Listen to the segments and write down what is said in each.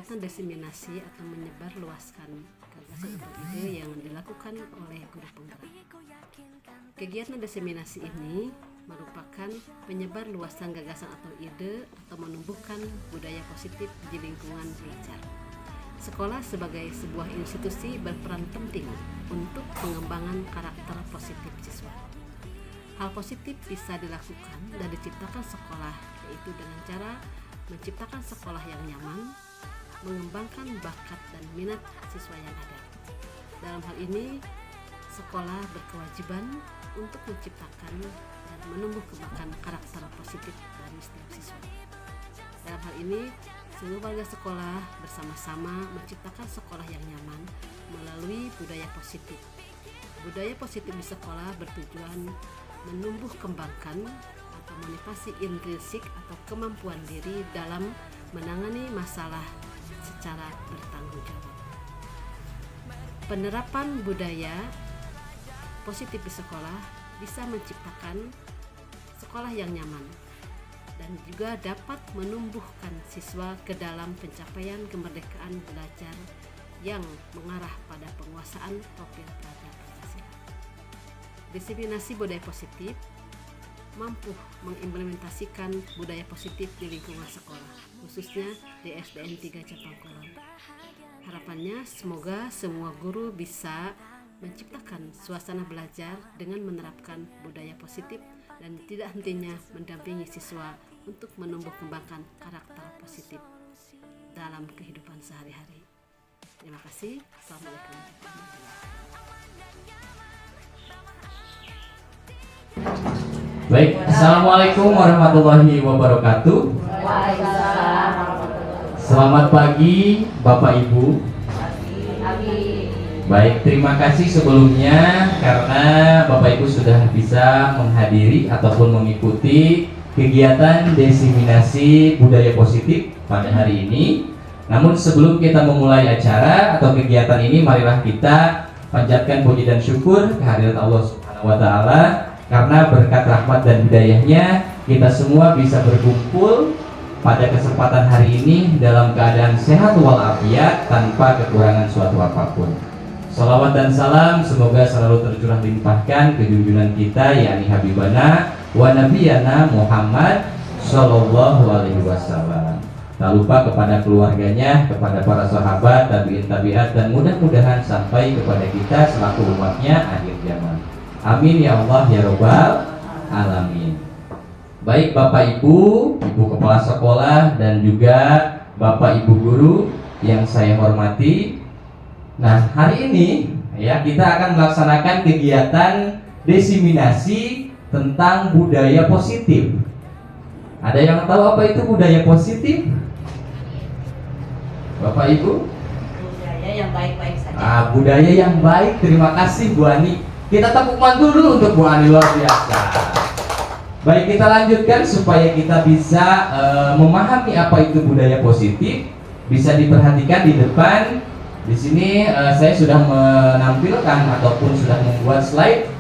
kegiatan diseminasi atau menyebar luaskan gagasan atau ide yang dilakukan oleh guru penggerak. Kegiatan diseminasi ini merupakan penyebar luasan gagasan atau ide atau menumbuhkan budaya positif di lingkungan belajar. Sekolah sebagai sebuah institusi berperan penting untuk pengembangan karakter positif siswa. Hal positif bisa dilakukan dan diciptakan sekolah, yaitu dengan cara menciptakan sekolah yang nyaman, mengembangkan bakat dan minat siswa yang ada. Dalam hal ini, sekolah berkewajiban untuk menciptakan dan menumbuh kembangkan karakter positif dari setiap siswa. Dalam hal ini, seluruh warga sekolah bersama-sama menciptakan sekolah yang nyaman melalui budaya positif. Budaya positif di sekolah bertujuan menumbuh kembangkan atau motivasi intrinsik atau kemampuan diri dalam menangani masalah secara bertanggung jawab. Penerapan budaya positif di sekolah bisa menciptakan sekolah yang nyaman dan juga dapat menumbuhkan siswa ke dalam pencapaian kemerdekaan belajar yang mengarah pada penguasaan profil pelajar Pancasila. Diseminasi budaya positif mampu mengimplementasikan budaya positif di lingkungan sekolah, khususnya di SDN 3 Japangkolon. Harapannya semoga semua guru bisa menciptakan suasana belajar dengan menerapkan budaya positif dan tidak hentinya mendampingi siswa untuk menumbuh kembangkan karakter positif dalam kehidupan sehari-hari. Terima kasih. Assalamualaikum warahmatullahi wabarakatuh. Baik, Assalamualaikum warahmatullahi wabarakatuh. Selamat pagi Bapak Ibu. Baik, terima kasih sebelumnya karena Bapak Ibu sudah bisa menghadiri ataupun mengikuti kegiatan diseminasi budaya positif pada hari ini. Namun sebelum kita memulai acara atau kegiatan ini, marilah kita panjatkan puji dan syukur kehadirat Allah Subhanahu wa taala karena berkat rahmat dan hidayahnya kita semua bisa berkumpul pada kesempatan hari ini dalam keadaan sehat walafiat tanpa kekurangan suatu apapun. Salawat dan salam semoga selalu tercurah limpahkan ke junjungan kita yakni Habibana wa Nabiyana Muhammad Sallallahu Alaihi Wasallam. Tak lupa kepada keluarganya, kepada para sahabat, tabi'in tabi'at, dan mudah-mudahan sampai kepada kita selaku umatnya akhir zaman. Amin ya Allah ya Rabbal Alamin. Baik Bapak Ibu, Ibu Kepala Sekolah, dan juga Bapak Ibu Guru yang saya hormati. Nah, hari ini ya kita akan melaksanakan kegiatan diseminasi tentang budaya positif. Ada yang tahu apa itu budaya positif? Bapak Ibu? Budaya yang baik-baik saja. Budaya yang baik. Terima kasih Bu Ani. Kita tepuk tangan dulu untuk Bu Ani, luar biasa. Baik, kita lanjutkan supaya kita bisa memahami apa itu budaya positif. Bisa diperhatikan di depan. Di sini saya sudah menampilkan ataupun sudah membuat slide.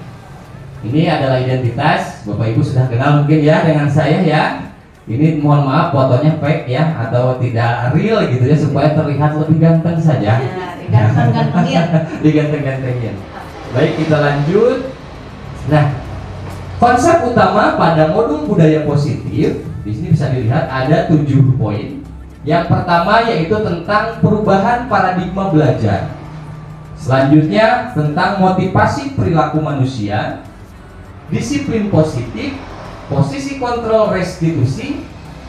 Ini adalah identitas. Bapak Ibu sudah kenal mungkin ya dengan saya ya. Ini mohon maaf fotonya fake ya atau tidak real gitu ya supaya terlihat lebih ganteng saja. Diganteng-gantengin. Diganteng-gantengin. Baik, kita lanjut. Nah, konsep utama pada modul budaya positif di sini bisa dilihat ada 7 poin. Yang pertama yaitu tentang perubahan paradigma belajar. Selanjutnya tentang motivasi perilaku manusia, disiplin positif, posisi kontrol restitusi,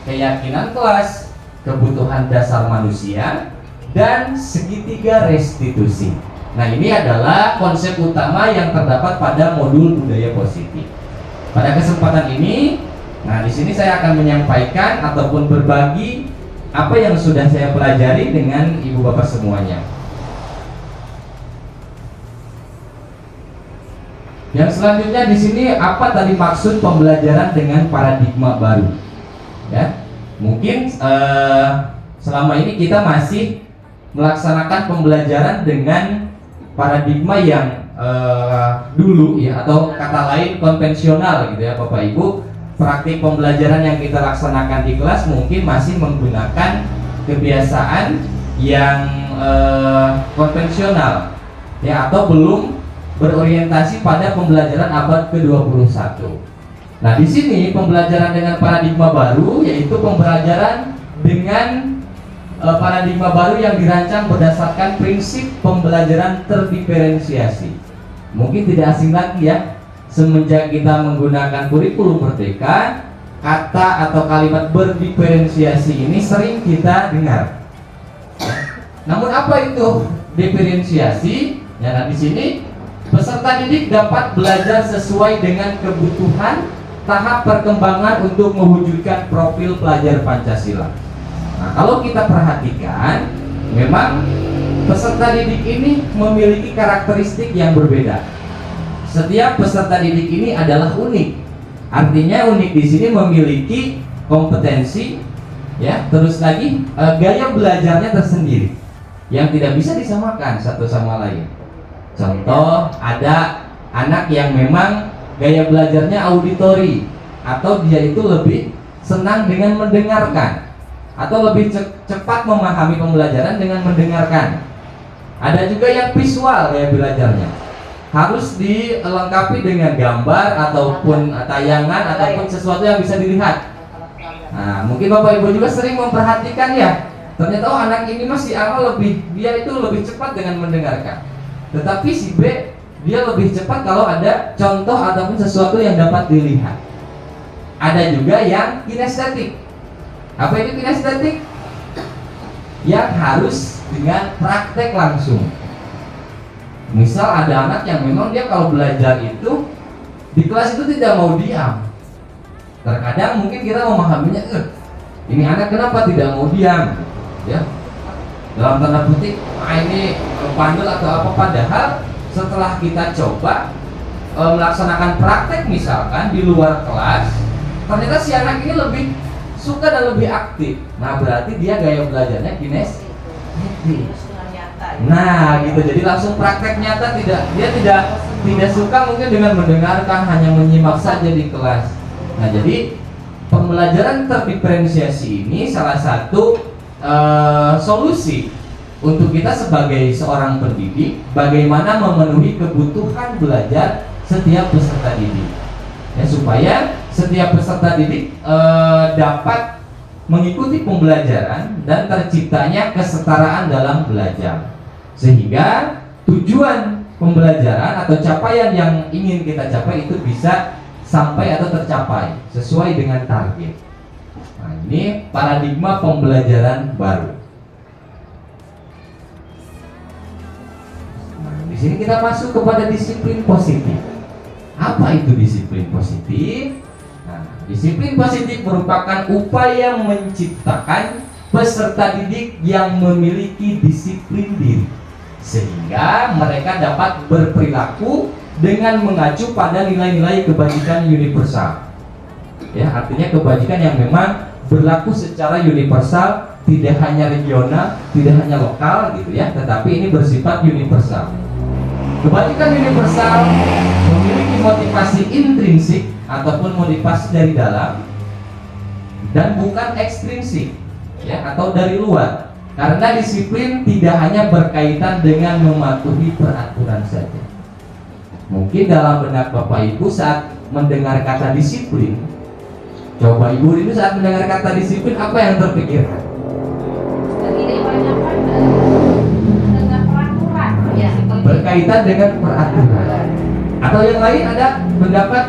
keyakinan kelas, kebutuhan dasar manusia, dan segitiga restitusi. Nah, ini adalah konsep utama yang terdapat pada modul budaya positif. Pada kesempatan ini, nah di sini saya akan menyampaikan ataupun berbagi apa yang sudah saya pelajari dengan ibu bapak semuanya. Yang selanjutnya di sini apa tadi maksud pembelajaran dengan paradigma baru? Ya, mungkin selama ini kita masih melaksanakan pembelajaran dengan paradigma yang dulu ya, atau kata lain konvensional gitu ya Bapak Ibu. Praktik pembelajaran yang kita laksanakan di kelas mungkin masih menggunakan kebiasaan yang konvensional, ya, atau belum berorientasi pada pembelajaran abad ke-21. Nah, di sini pembelajaran dengan paradigma baru, yaitu pembelajaran dengan paradigma baru yang dirancang berdasarkan prinsip pembelajaran terdiferensiasi. Mungkin tidak asing lagi ya, semenjak kita menggunakan kurikulum merdeka, kata atau kalimat berdiferensiasi ini sering kita dengar. Namun apa itu diferensiasi? Ya, nah, di sini peserta didik dapat belajar sesuai dengan kebutuhan tahap perkembangan untuk mewujudkan profil pelajar Pancasila. Nah, kalau kita perhatikan, memang peserta didik ini memiliki karakteristik yang berbeda. Setiap peserta didik ini adalah unik. Artinya unik di sini memiliki kompetensi, ya, terus lagi gaya belajarnya tersendiri yang tidak bisa disamakan satu sama lain. Contoh, ada anak yang memang gaya belajarnya auditori, atau dia itu lebih senang dengan mendengarkan, atau lebih cepat memahami pembelajaran dengan mendengarkan. Ada juga yang visual gaya belajarnya, harus dilengkapi dengan gambar ataupun tayangan ataupun sesuatu yang bisa dilihat. Nah, mungkin Bapak Ibu juga sering memperhatikan ya, ternyata anak ini masih awal dia itu lebih cepat dengan mendengarkan. Tetapi si B, dia lebih cepat kalau ada contoh ataupun sesuatu yang dapat dilihat. Ada juga yang kinestetik. Apa itu kinestetik? Yang harus dengan praktek langsung. Misal ada anak yang memang dia kalau belajar itu di kelas itu tidak mau diam. Terkadang mungkin kita memahaminya, ini anak kenapa tidak mau diam? Ya, dalam tanda petik, ini bandel atau apa, padahal setelah kita coba melaksanakan praktek misalkan di luar kelas, ternyata si anak ini lebih suka dan lebih aktif. Nah, berarti dia gaya belajarnya kinestetik. Nah, gitu. Jadi langsung praktek nyata, dia tidak suka mungkin dengan mendengarkan, hanya menyimak saja di kelas. Nah, jadi pembelajaran terdiferensiasi ini salah satu solusi untuk kita sebagai seorang pendidik, bagaimana memenuhi kebutuhan belajar setiap peserta didik, ya, supaya setiap peserta didik dapat mengikuti pembelajaran dan terciptanya kesetaraan dalam belajar, sehingga tujuan pembelajaran atau capaian yang ingin kita capai itu bisa sampai atau tercapai sesuai dengan target. Nah, ini paradigma pembelajaran baru. Nah, di sini kita masuk kepada disiplin positif. Apa itu disiplin positif? Nah, disiplin positif merupakan upaya menciptakan peserta didik yang memiliki disiplin diri, sehingga mereka dapat berperilaku dengan mengacu pada nilai-nilai kebajikan universal. Ya, artinya kebajikan yang memang berlaku secara universal, tidak hanya regional, tidak hanya lokal gitu ya, tetapi ini bersifat universal. Kebajikan universal memiliki motivasi intrinsik ataupun motivasi dari dalam dan bukan ekstrinsik, ya, atau dari luar. Karena disiplin tidak hanya berkaitan dengan mematuhi peraturan saja. Mungkin dalam benak Bapak Ibu saat mendengar kata disiplin, coba Ibu ini saat mendengar kata disiplin, apa yang terpikirkan? Berkaitan dengan peraturan. Atau yang lain ada pendapat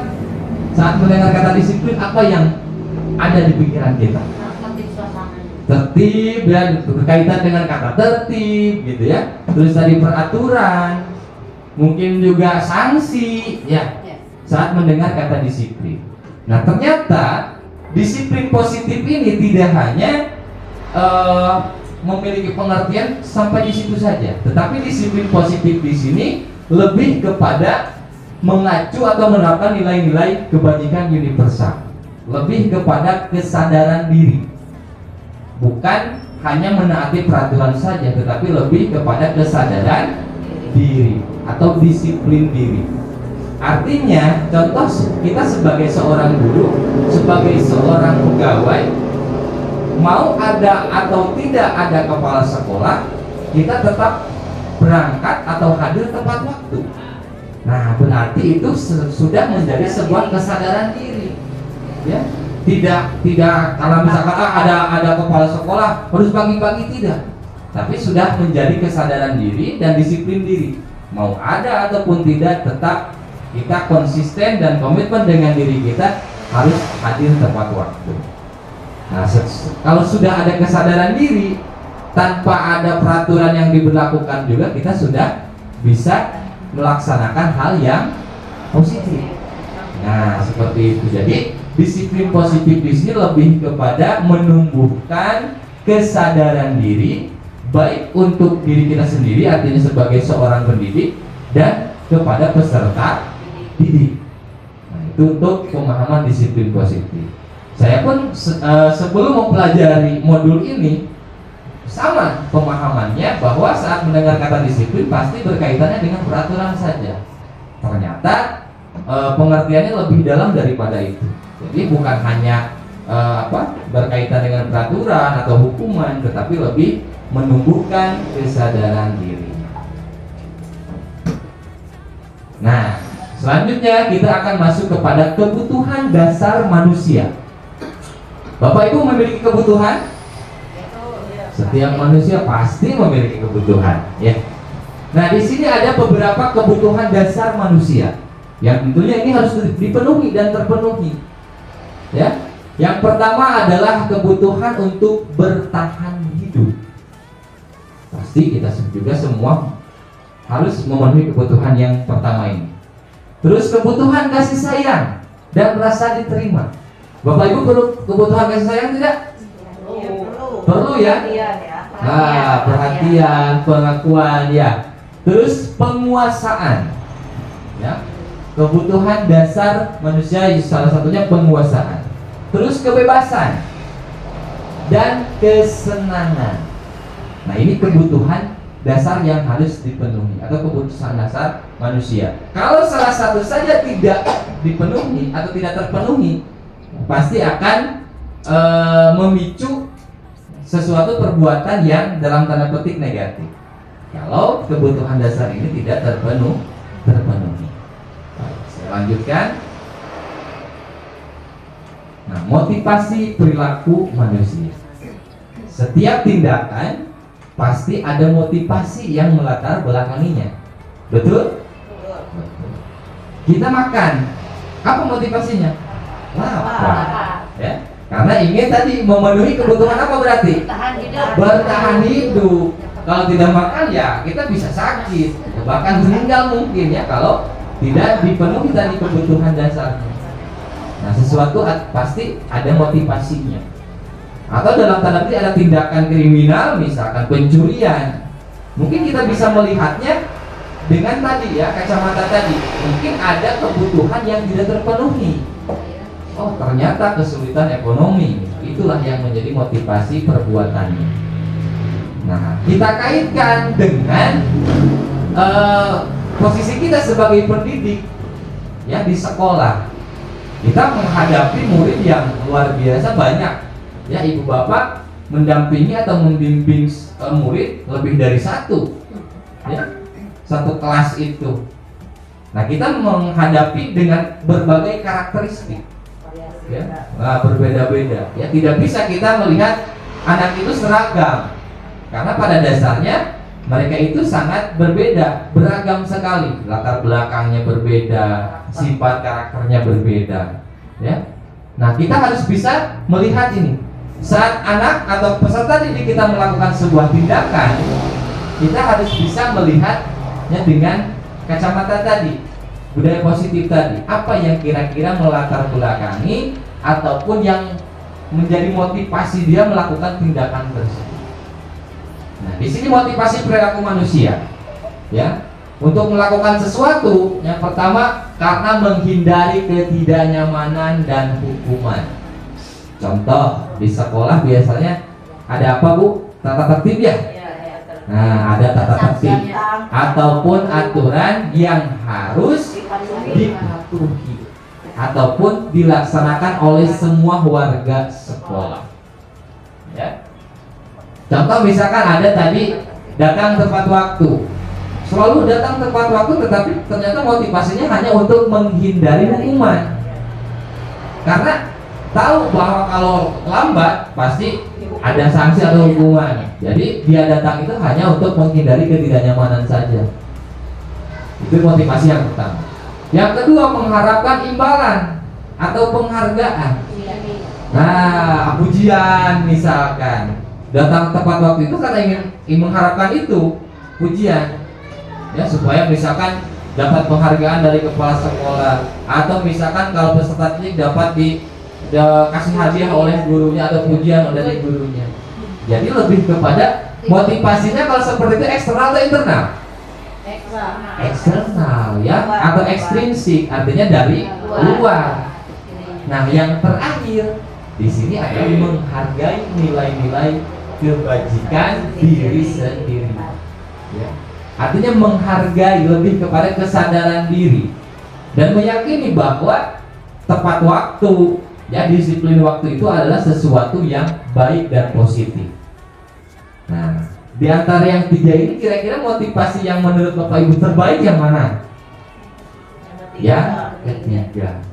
saat mendengar kata disiplin, apa yang ada di pikiran kita? Tertib, dan berkaitan dengan kata tertib gitu ya. Terus tadi peraturan, mungkin juga sanksi ya, saat mendengar kata disiplin. Nah, ternyata disiplin positif ini tidak hanya memiliki pengertian sampai di situ saja, tetapi disiplin positif di sini lebih kepada mengacu atau menerapkan nilai-nilai kebajikan universal, lebih kepada kesadaran diri, bukan hanya menaati peraturan saja, tetapi lebih kepada kesadaran diri atau disiplin diri. Artinya, contoh kita sebagai seorang guru, sebagai seorang pegawai, mau ada atau tidak ada kepala sekolah, kita tetap berangkat atau hadir tepat waktu. Nah, berarti itu sudah menjadi sebuah kesadaran diri. Ya, tidak kalau misalkan ada kepala sekolah harus pagi-pagi, tidak. Tapi sudah menjadi kesadaran diri dan disiplin diri. Mau ada ataupun tidak, tetap kita konsisten dan komitmen dengan diri kita harus hadir tepat waktu. Nah, kalau sudah ada kesadaran diri tanpa ada peraturan yang diberlakukan juga, kita sudah bisa melaksanakan hal yang positif. Nah, seperti itu. Jadi disiplin positif di sini lebih kepada menumbuhkan kesadaran diri, baik untuk diri kita sendiri, artinya sebagai seorang pendidik, dan kepada peserta didik. Nah, itu untuk pemahaman disiplin positif. Saya pun sebelum mempelajari modul ini sama pemahamannya, bahwa saat mendengar kata disiplin pasti berkaitannya dengan peraturan saja. Ternyata pengertiannya lebih dalam daripada itu. Jadi bukan hanya berkaitan dengan peraturan atau hukuman, tetapi lebih menumbuhkan kesadaran diri. Nah, selanjutnya kita akan masuk kepada kebutuhan dasar manusia. Bapak Ibu memiliki kebutuhan? Setiap manusia pasti memiliki kebutuhan, ya. Nah, di sini ada beberapa kebutuhan dasar manusia yang tentunya ini harus dipenuhi dan terpenuhi. Ya. Yang pertama adalah kebutuhan untuk bertahan hidup. Pasti kita juga semua harus memenuhi kebutuhan yang pertama ini. Terus kebutuhan kasih sayang dan merasa diterima. Bapak Ibu perlu kebutuhan kasih sayang tidak? Perlu ya? Nah, perhatian, pengakuan, ya. Terus penguasaan, ya. Kebutuhan dasar manusia salah satunya penguasaan. Terus kebebasan dan kesenangan. Nah, ini kebutuhan dasar yang harus dipenuhi atau kebutuhan dasar manusia. Kalau salah satu saja tidak dipenuhi atau tidak terpenuhi, pasti akan memicu sesuatu perbuatan yang dalam tanda petik negatif. Kalau kebutuhan dasar ini tidak terpenuhi. Baik, saya lanjutkan. Nah, motivasi perilaku manusia. Setiap tindakan pasti ada motivasi yang melatar belakanginya. Betul? Betul. Kita makan, apa motivasinya? Lapar. Ya. Karena ingin tadi memenuhi kebutuhan apa berarti? Bertahan hidup. Kalau tidak makan ya kita bisa sakit, bahkan meninggal mungkin ya kalau tidak dipenuhi tadi kebutuhan dasarnya. Nah, sesuatu pasti ada motivasinya. Atau dalam tanda petik ada tindakan kriminal, misalkan pencurian. Mungkin kita bisa melihatnya dengan tadi ya, kacamata tadi. Mungkin ada kebutuhan yang tidak terpenuhi. Oh, ternyata kesulitan ekonomi. Itulah yang menjadi motivasi perbuatannya. Nah, kita kaitkan dengan posisi kita sebagai pendidik ya di sekolah. Kita menghadapi murid yang luar biasa banyak. Ya, ibu bapak mendampingi atau membimbing murid lebih dari satu. Ya, satu kelas itu. Nah, kita menghadapi dengan berbagai karakteristik. Ya, nah, berbeda-beda. Ya, tidak bisa kita melihat anak itu seragam, karena pada dasarnya mereka itu sangat berbeda, beragam sekali. Latar belakangnya berbeda, sifat karakternya berbeda. Ya, nah kita harus bisa melihat ini. Saat anak atau peserta didik kita melakukan sebuah tindakan, kita harus bisa melihatnya dengan kacamata tadi. Budaya positif tadi, apa yang kira-kira melatar belakangi ataupun yang menjadi motivasi dia melakukan tindakan tersebut. Nah, di sini motivasi perilaku manusia, ya, untuk melakukan sesuatu. Yang pertama, karena menghindari ketidaknyamanan dan hukuman. Contoh di sekolah biasanya ada apa, Bu? Tata tertib ya? Nah, ada tata tertib ataupun aturan yang harus dipatuhi ataupun dilaksanakan oleh semua warga sekolah. Ya. Contoh misalkan ada tadi datang tepat waktu, selalu datang tepat waktu, tetapi ternyata motivasinya hanya untuk menghindari hukuman. Karena tahu bahwa kalau lambat pasti ada sanksi atau hukuman. Jadi dia datang itu hanya untuk menghindari ketidaknyamanan saja. Itu motivasi yang pertama. Yang kedua, mengharapkan imbalan atau penghargaan. Nah, pujian misalkan. Datang tepat waktu itu karena ingin mengharapkan itu, pujian. Ya, supaya misalkan dapat penghargaan dari kepala sekolah, atau misalkan kalau peserta didik dapat kasih hadiah oleh gurunya atau pujian dari gurunya. Jadi lebih kepada motivasinya kalau seperti itu eksternal atau internal? Eksternal ya, atau ekstrinsik, artinya dari luar. Nah, yang terakhir di sini adalah menghargai nilai-nilai kebajikan diri sendiri. Ya. Artinya menghargai, lebih kepada kesadaran diri dan meyakini bahwa tepat waktu, ya, disiplin waktu itu adalah sesuatu yang baik dan positif. Nah, di antara yang tiga ini kira-kira motivasi yang menurut Bapak Ibu terbaik yang mana? Ya, ketiga.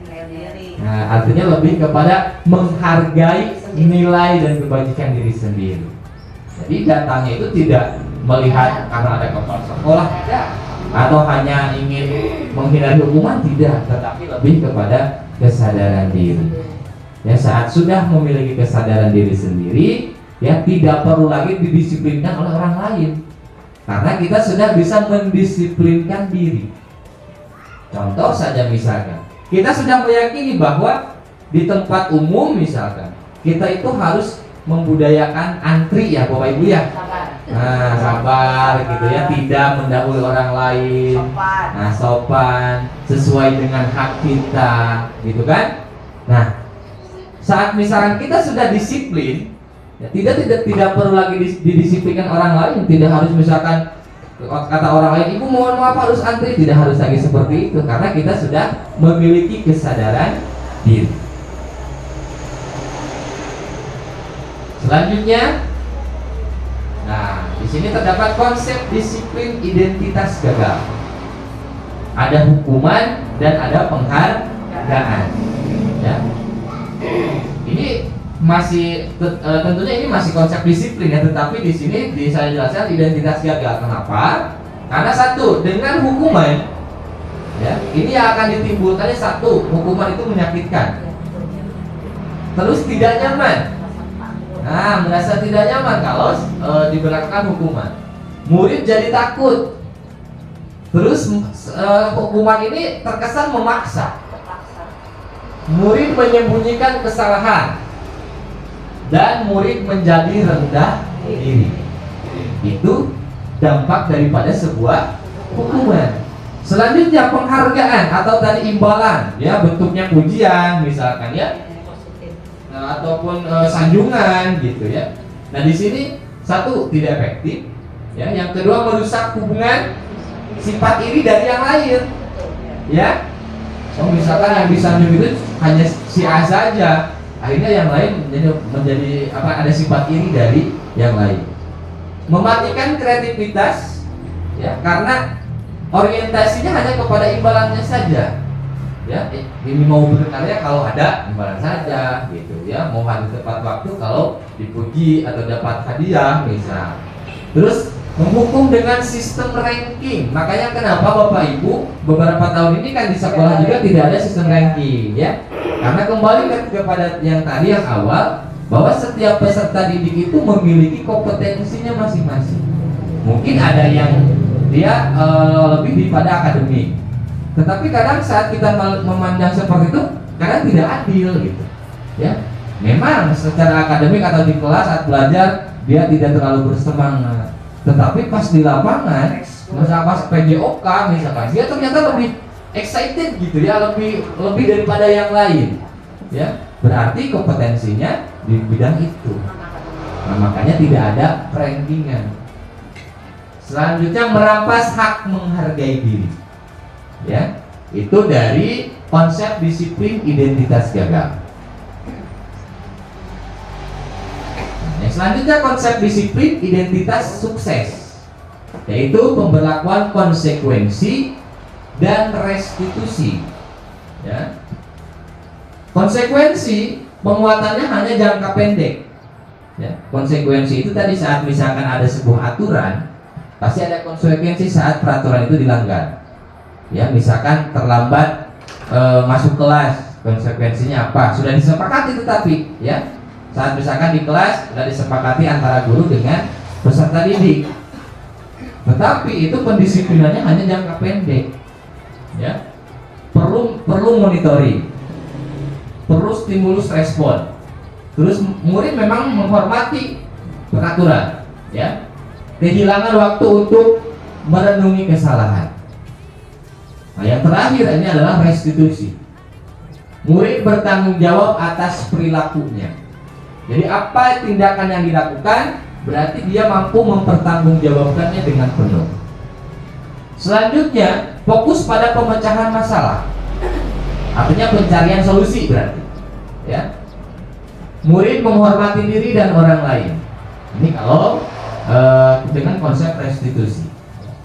Nah, artinya lebih kepada menghargai nilai dan kebajikan diri sendiri. Jadi datangnya itu tidak melihat karena ada kepala sekolah, tidak, atau hanya ingin menghindari hukuman, tidak, tetapi lebih kepada kesadaran diri. Ya, saat sudah memiliki kesadaran diri sendiri, ya, tidak perlu lagi didisiplinkan oleh orang lain, karena kita sudah bisa mendisiplinkan diri. Contoh saja misalkan, kita sudah meyakini bahwa di tempat umum misalkan kita itu harus membudayakan antri, ya Bapak Ibu ya. Nah, sabar gitu ya, tidak mendahului orang lain. Nah, sopan, sesuai dengan hak kita, gitu kan? Nah, saat misalkan kita sudah disiplin, ya, tidak perlu lagi didisiplinkan orang lain, tidak harus misalkan kata orang lain, ibu mohon maaf harus antri, tidak harus lagi seperti itu, karena kita sudah memiliki kesadaran diri. Selanjutnya, nah, di sini terdapat konsep disiplin identitas gagal. Ada hukuman dan ada penghargaan. Ya. Ini masih tentunya ini masih konsep disiplin ya, tetapi di sini saya jelaskan identitas gagal. Kenapa? Karena satu, dengan hukuman, ya, ini yang akan ditimbulkannya satu, hukuman itu menyakitkan. Terus tidak nyaman. Nah, merasa tidak nyaman kalau diberlakukan hukuman. Murid jadi takut. Terus hukuman ini terkesan memaksa. Murid menyembunyikan kesalahan dan murid menjadi rendah diri. Itu dampak daripada sebuah hukuman. Selanjutnya penghargaan atau tadi imbalan, ya, bentuknya pujian misalkan ya. Ataupun sanjungan gitu ya. Nah, di sini satu tidak efektif, ya. Yang kedua merusak hubungan, sifat iri dari yang lain, ya. So, misalkan yang disanjung itu hanya si A saja, akhirnya yang lain menjadi ada sifat iri dari yang lain. Mematikan kreativitas, ya, karena orientasinya hanya kepada imbalannya saja. Ya, ini mau berkarya kalau ada imbalan saja gitu ya, mau hadir tepat waktu kalau dipuji atau dapat hadiah misal. Terus menghukum dengan sistem ranking. Makanya kenapa Bapak Ibu beberapa tahun ini kan di sekolah juga tidak ada sistem ranking ya. Karena kembali kepada yang tadi yang awal, bahwa setiap peserta didik itu memiliki kompetensinya masing-masing. Mungkin ada yang dia lebih daripada akademik. Tetapi kadang saat kita memandang seperti itu, kadang tidak adil gitu. Ya, memang secara akademik atau di kelas saat belajar dia tidak terlalu bersemangat. Tetapi pas di lapangan, misalnya pas PJOK misalkan, dia ternyata lebih excited gitu ya, lebih daripada yang lain. Ya, berarti kompetensinya di bidang itu. Nah, makanya tidak ada rankingan. Selanjutnya merampas hak menghargai diri. Ya, itu dari konsep disiplin identitas gagal. Nah, Selanjutnya konsep disiplin identitas sukses, yaitu pemberlakuan konsekuensi dan restitusi. Ya. Konsekuensi penguatannya hanya jangka pendek. Ya. Konsekuensi itu tadi saat misalkan ada sebuah aturan, pasti ada konsekuensi saat peraturan itu dilanggar. Ya, misalkan terlambat masuk kelas, konsekuensinya apa? Sudah disepakati tetapi ya. Saat misalkan di kelas sudah disepakati antara guru dengan peserta didik, tetapi itu pendisiplinannya hanya jangka pendek, ya. Perlu monitoring, perlu stimulus respon. Terus murid memang menghormati peraturan, ya. Kehilangan waktu untuk merenungi kesalahan. Nah, yang terakhir ini adalah restitusi. Murid bertanggung jawab atas perilakunya. Jadi apa tindakan yang dilakukan berarti dia mampu mempertanggungjawabkannya dengan penuh. Selanjutnya, fokus pada pemecahan masalah. Artinya pencarian solusi berarti. Ya. Murid menghormati diri dan orang lain. Ini kalau dengan konsep restitusi.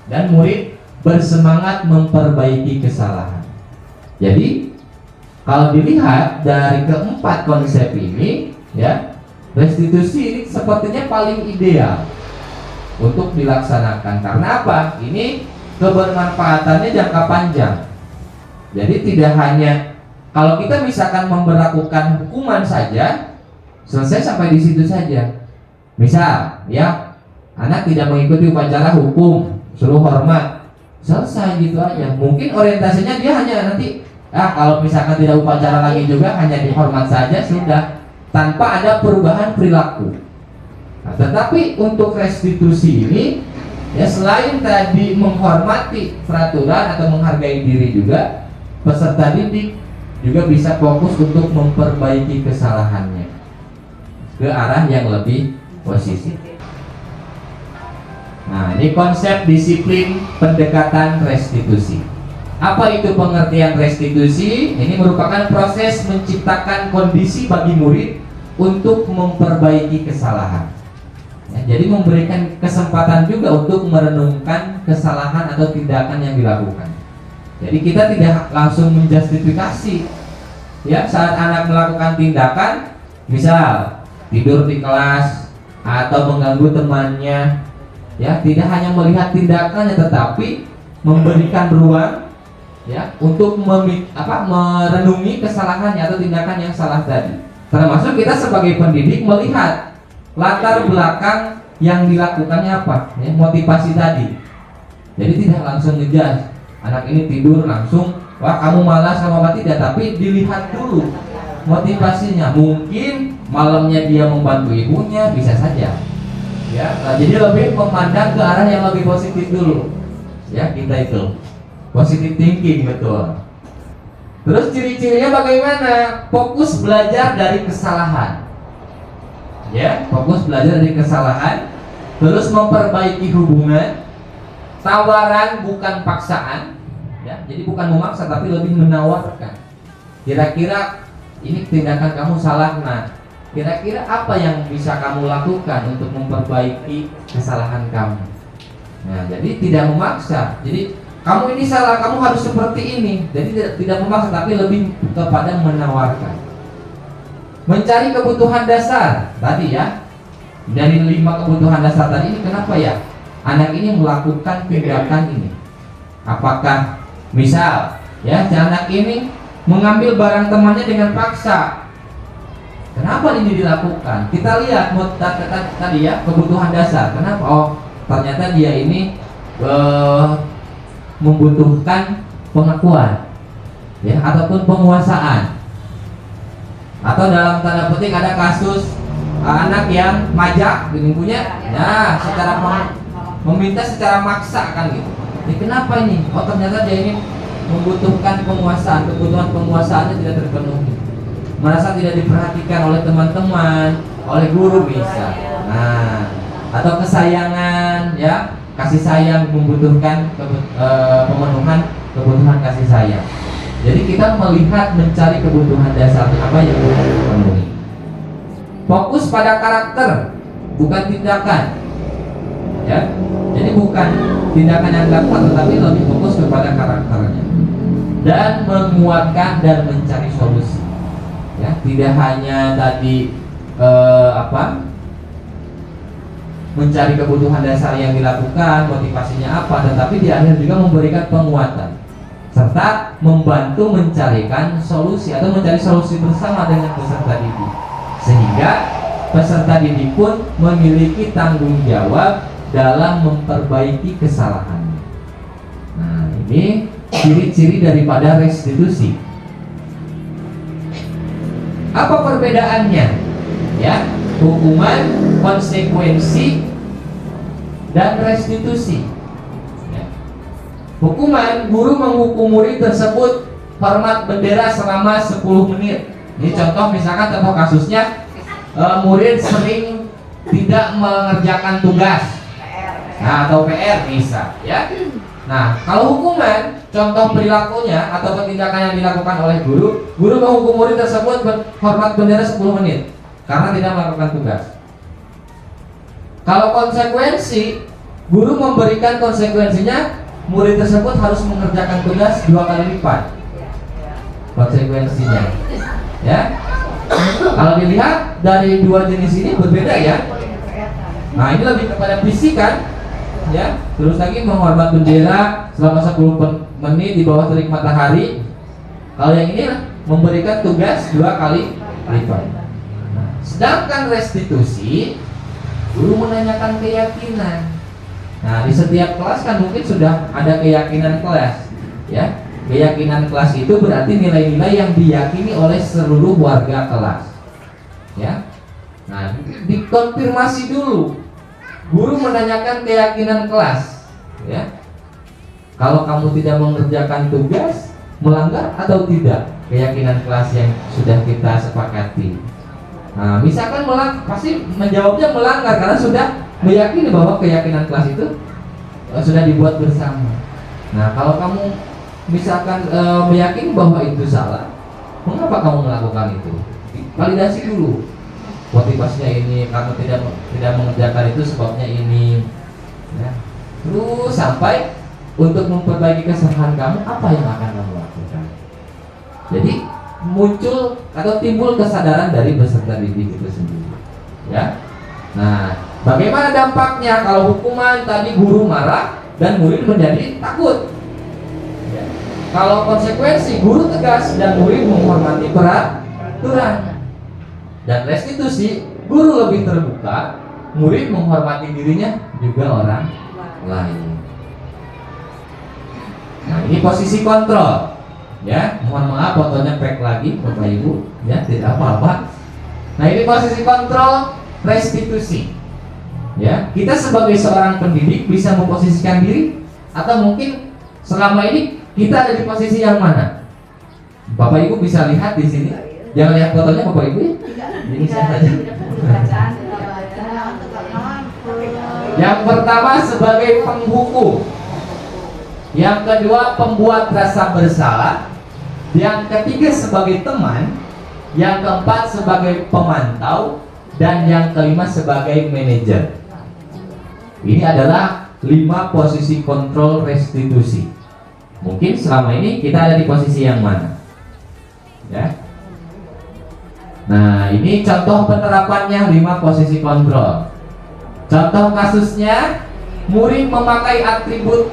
Dan murid bersemangat memperbaiki kesalahan. Jadi, kalau dilihat dari keempat konsep ini, ya, restitusi ini sepertinya paling ideal untuk dilaksanakan. Karena apa? Ini kebermanfaatannya jangka panjang. Jadi tidak hanya kalau kita misalkan memberlakukan hukuman saja, selesai sampai di situ saja. Misal, ya, anak tidak mengikuti upacara hukum, suruh hormat, selesai gitu aja. Mungkin orientasinya dia hanya nanti, kalau misalkan tidak upacara lagi juga hanya dihormat saja sudah, tanpa ada perubahan perilaku. Nah, tetapi untuk restitusi ini, ya, selain tadi menghormati peraturan atau menghargai diri juga, peserta didik juga bisa fokus untuk memperbaiki kesalahannya ke arah yang lebih positif. Nah, ini konsep disiplin pendekatan restitusi. Apa itu pengertian restitusi? Ini merupakan proses menciptakan kondisi bagi murid untuk memperbaiki kesalahan. Ya, jadi memberikan kesempatan juga untuk merenungkan kesalahan atau tindakan yang dilakukan. Jadi kita tidak langsung menjustifikasi. Ya, saat anak melakukan tindakan, misal tidur di kelas atau mengganggu temannya, ya, tidak hanya melihat tindakannya tetapi memberikan ruang, ya, untuk merenungi kesalahannya atau tindakan yang salah tadi. Termasuk kita sebagai pendidik melihat latar belakang yang dilakukannya apa, ya, motivasi tadi. Jadi tidak langsung ngejudge anak ini tidur langsung, wah kamu malas sama apa tidak, tapi dilihat dulu motivasinya. Mungkin malamnya dia membantu ibunya, bisa saja. Ya, nah, jadi lebih memandang ke arah yang lebih positif dulu. Ya, kita itu positive thinking, betul. Terus ciri-cirinya bagaimana? Fokus belajar dari kesalahan. Ya, fokus belajar dari kesalahan. Terus memperbaiki hubungan. Tawaran bukan paksaan. Ya, jadi bukan memaksa tapi lebih menawarkan. Kira-kira ini tindakan kamu salah, nah. Kira-kira apa yang bisa kamu lakukan untuk memperbaiki kesalahan kamu? Nah, jadi tidak memaksa. Jadi kamu ini salah, kamu harus seperti ini. Jadi tidak memaksa tapi lebih kepada menawarkan. Mencari kebutuhan dasar tadi, ya. Dari 5 kebutuhan dasar tadi ini, kenapa ya anak ini melakukan tindakan ini? Apakah misal, ya, si anak ini mengambil barang temannya dengan paksa. Kenapa ini dilakukan? Kita lihat tadi, ya, kebutuhan dasar. Kenapa? Oh, ternyata dia ini membutuhkan pengakuan, ya, ataupun penguasaan. Atau dalam tanda petik ada kasus anak yang majak punya, ya, secara meminta secara maksa kan gitu. Ini kenapa ini? Oh, ternyata dia ini membutuhkan penguasaan, kebutuhan penguasaannya tidak terpenuhi. Merasa tidak diperhatikan oleh teman-teman, oleh guru bisa. Nah, atau kesayangan, ya, kasih sayang membutuhkan pemenuhan kebutuhan kasih sayang. Jadi kita melihat mencari kebutuhan dasar apa yang perlu dipenuhi. Fokus pada karakter, bukan tindakan. Ya, jadi bukan tindakan yang dilakukan, tetapi lebih fokus kepada karakternya dan menguatkan dan mencari solusi. Ya, tidak hanya tadi mencari kebutuhan dasar yang dilakukan, motivasinya apa, tetapi di akhir juga memberikan penguatan serta membantu mencarikan solusi atau mencari solusi bersama dengan peserta didik, sehingga peserta didik pun memiliki tanggung jawab dalam memperbaiki kesalahannya. Nah, ini ciri-ciri daripada restitusi. Apa perbedaannya? Ya, hukuman, konsekuensi, dan restitusi. Ya. Hukuman, guru menghukum murid tersebut hormat bendera selama 10 menit. Ini contoh, misalkan contoh kasusnya, murid sering tidak mengerjakan tugas, nah, atau PR bisa, ya. Nah, kalau hukuman, contoh perilakunya atau tindakan yang dilakukan oleh guru menghukum murid tersebut hormat bendera 10 menit karena tidak melakukan tugas. Kalau konsekuensi, guru memberikan konsekuensinya, murid tersebut harus mengerjakan tugas 2 kali lipat. Konsekuensinya, ya. Kalau dilihat dari dua jenis ini berbeda, ya. Nah, ini lebih kepada fisik, kan, ya. Terus lagi menghormat bendera selama 10 menit di bawah terik matahari. Kalau yang ini memberikan tugas 2 kali lipat. Nah, sedangkan restitusi, guru menanyakan keyakinan. Nah, di setiap kelas kan mungkin sudah ada keyakinan kelas, ya. Keyakinan kelas itu berarti nilai-nilai yang diyakini oleh seluruh warga kelas, ya. Nah, dikonfirmasi dulu. Guru menanyakan keyakinan kelas, ya. Kalau kamu tidak mengerjakan tugas, melanggar atau tidak keyakinan kelas yang sudah kita sepakati. Nah, misalkan pasti menjawabnya melanggar karena sudah meyakini bahwa keyakinan kelas itu sudah dibuat bersama. Nah, kalau kamu misalkan meyakini bahwa itu salah, mengapa kamu melakukan itu? Validasi dulu. Motivasinya ini, kamu tidak mengerjakan itu sebabnya ini, ya. Terus sampai untuk memperbaiki kesalahan kamu, apa yang akan kamu lakukan? Jadi muncul atau timbul kesadaran dari peserta didik itu sendiri, ya. Nah, bagaimana dampaknya kalau hukuman tadi guru marah dan murid menjadi takut? Ya. Kalau konsekuensi, guru tegas dan murid menghormati peraturan. Dan restitusi, guru lebih terbuka, murid menghormati dirinya juga orang lain. Nah, ini posisi kontrol, ya. Mohon maaf fotonya back lagi, Bapak Ibu, ya, tidak apa-apa. Nah, ini posisi kontrol restitusi, ya. Kita sebagai seorang pendidik bisa memposisikan diri, atau mungkin selama ini kita ada di posisi yang mana? Bapak Ibu bisa lihat di sini. Jangan lihat fotonya, Bapak Ibu, ya. Ini saya saja. Yang pertama sebagai penghukum, yang kedua pembuat rasa bersalah, yang ketiga sebagai teman, yang keempat sebagai pemantau, dan yang kelima sebagai manajer. Ini adalah 5 posisi kontrol restitusi. Mungkin selama ini kita ada di posisi yang mana, ya? Nah, ini contoh penerapannya 5 posisi kontrol. Contoh kasusnya, murid memakai atribut,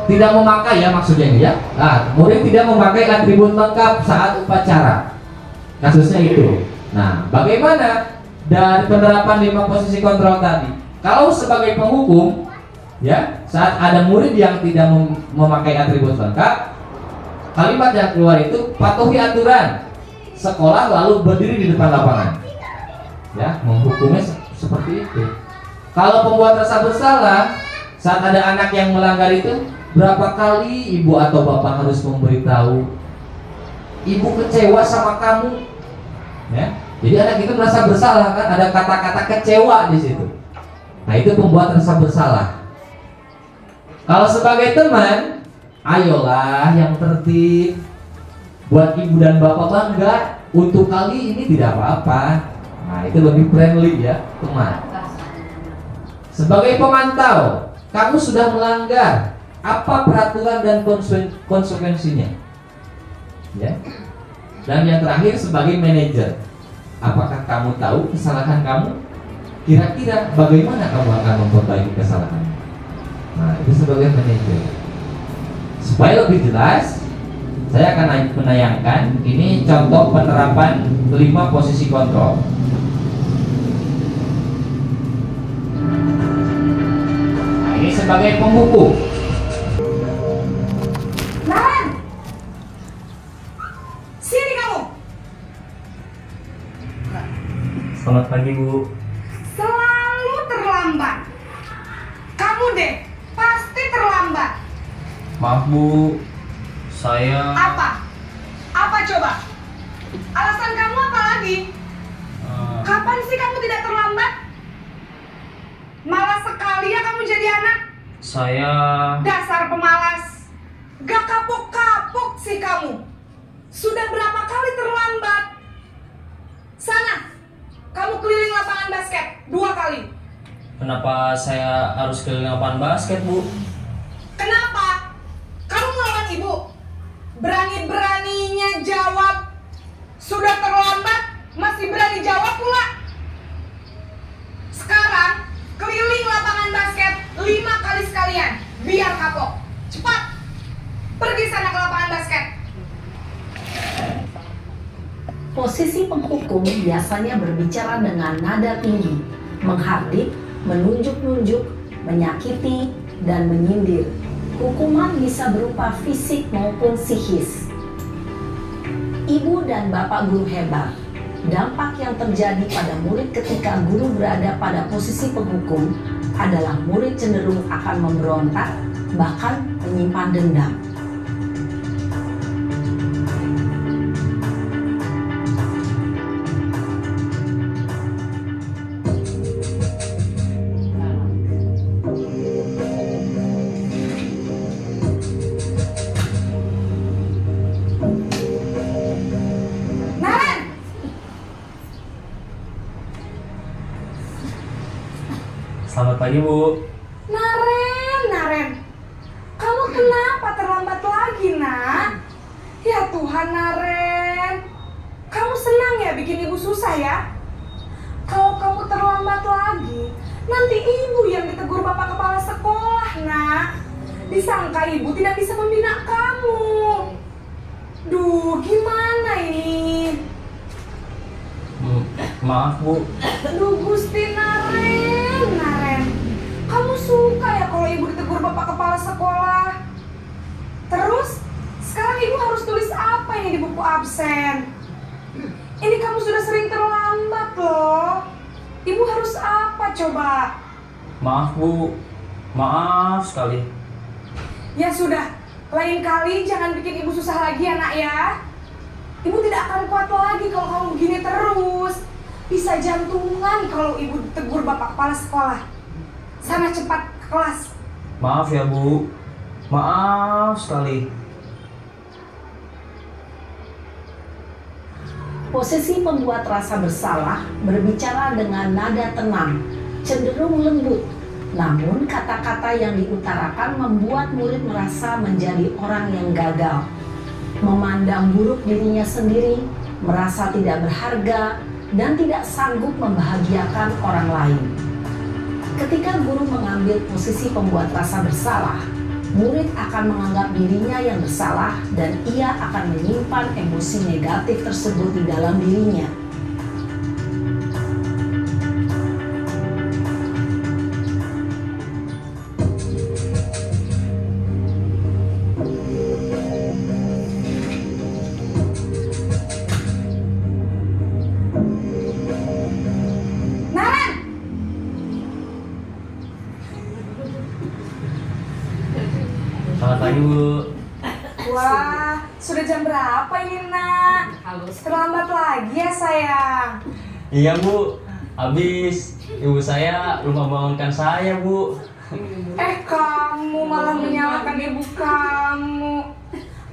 tidak memakai, ya, maksudnya ini, ya. Nah, murid tidak memakai atribut lengkap saat upacara. Kasusnya itu. Nah, bagaimana dari penerapan 5 posisi kontrol tadi? Kalau sebagai penghukum, ya, saat ada murid yang tidak memakai atribut lengkap, kalimat yang keluar itu patuhi aturan sekolah lalu berdiri di depan lapangan, ya. Menghukumnya seperti itu. Kalau pembuat rasa bersalah, saat ada anak yang melanggar itu, berapa kali ibu atau bapak harus memberitahu, ibu kecewa sama kamu, ya. Jadi anak itu merasa bersalah, kan, ada kata-kata kecewa di situ. Nah, itu pembuat rasa bersalah. Kalau sebagai teman, ayolah yang tertib, buat ibu dan bapak bangga. Untuk kali ini tidak apa-apa, Nah, itu lebih friendly ya, teman. Sebagai pemantau, kamu sudah melanggar apa peraturan dan konsekuensinya? Ya. Dan yang terakhir sebagai manajer, apakah kamu tahu kesalahan kamu? Kira-kira bagaimana kamu akan memperbaiki kesalahan? Nah, itu sebagai manajer. Supaya lebih jelas, saya akan menayangkan ini contoh penerapan 5 posisi kontrol. Nah, ini sebagai penghukum. Naran, sini kamu. Selamat pagi, Bu. Selalu terlambat. Kamu deh, pasti terlambat. Maaf, Bu. Saya Apa? Apa coba? Alasan kamu apa lagi? Kapan sih kamu tidak terlambat? Malas sekali ya kamu jadi anak. saya Dasar pemalas. Gak kapok-kapok sih kamu. Sudah berapa kali terlambat? Sana, kamu keliling lapangan basket 2 kali. kenapa saya harus keliling lapangan basket, Bu? Kenapa? Kamu melawan ibu? Berani-beraninya jawab. Sudah terlambat, masih berani jawab pula. Sekarang, keliling lapangan basket 5 kali sekalian. Biar kapok. Cepat. Pergi sana ke lapangan basket. Posisi penghukum biasanya berbicara dengan nada tinggi, menghardik, menunjuk-nunjuk, menyakiti, dan menyindir. Hukuman bisa berupa fisik maupun psikis. Ibu dan bapak guru hebat. Dampak yang terjadi pada murid ketika guru berada pada posisi penghukum adalah murid cenderung akan memberontak, bahkan menyimpan dendam. Naran, Selamat pagi, Bu. Naren. Kamu kenapa terlambat lagi, nak? Ya Tuhan, Naren. Kamu senang ya bikin ibu susah ya? Kalau kamu terlambat lagi, nanti ibu yang ditegur bapak kepala sekolah, nak. Disangka ibu tidak bisa membina kamu. Duh, gimana ini? Maaf, Bu. Duh, Gusti Naren. Kamu suka ya kalau ibu ditegur bapak kepala sekolah? Terus, sekarang ibu harus tulis apa ini di buku absen? Ini kamu sudah sering terlambat loh. Ibu harus apa coba? Maaf, Bu. Maaf sekali. Ya sudah, lain kali jangan bikin ibu susah lagi ya nak ya. Ibu tidak akan kuat lagi kalau kamu begini terus. Bisa jantungan kalau ibu tegur bapak kepala sekolah. Sana cepat ke kelas. Maaf ya, Bu. Maaf sekali. Posisi pembuat rasa bersalah berbicara dengan nada tenang, cenderung lembut. Namun kata-kata yang diutarakan membuat murid merasa menjadi orang yang gagal, memandang buruk dirinya sendiri, merasa tidak berharga, dan tidak sanggup membahagiakan orang lain. Ketika guru mengambil posisi pembuat rasa bersalah, murid akan menganggap dirinya yang bersalah dan ia akan menyimpan emosi negatif tersebut di dalam dirinya. Naren, Selamat pagi, Bu. wah, sudah jam berapa ini nak? Terlambat lagi ya sayang. Iya, Bu. Habis ibu saya belum membangunkan saya, Bu. Kamu malah menyalahkan ibu kamu.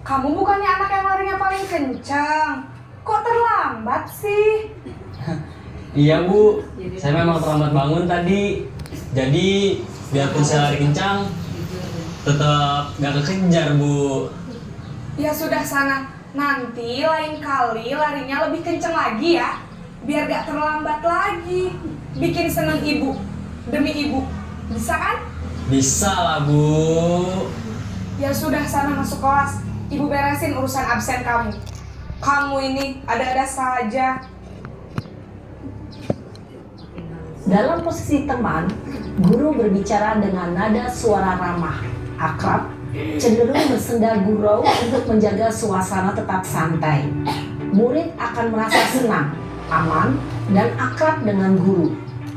Kamu bukannya anak yang larinya paling kencang. Kok terlambat sih? Iya Bu, saya memang terlambat bangun tadi. Jadi biarpun saya lari kencang, tetap gak kekejar Bu. Ya sudah sana, nanti lain kali larinya lebih kenceng lagi ya. Biar gak terlambat lagi. Bikin seneng ibu, demi ibu. Bisa kan? Bisa lah Bu. Ya sudah sana masuk kelas. Ibu beresin urusan absen kamu. Kamu ini ada-ada saja. Dalam posisi teman, guru berbicara dengan nada suara ramah, akrab, cenderung bersenda gurau untuk menjaga suasana tetap santai. Murid akan merasa senang, aman, dan akrab dengan guru.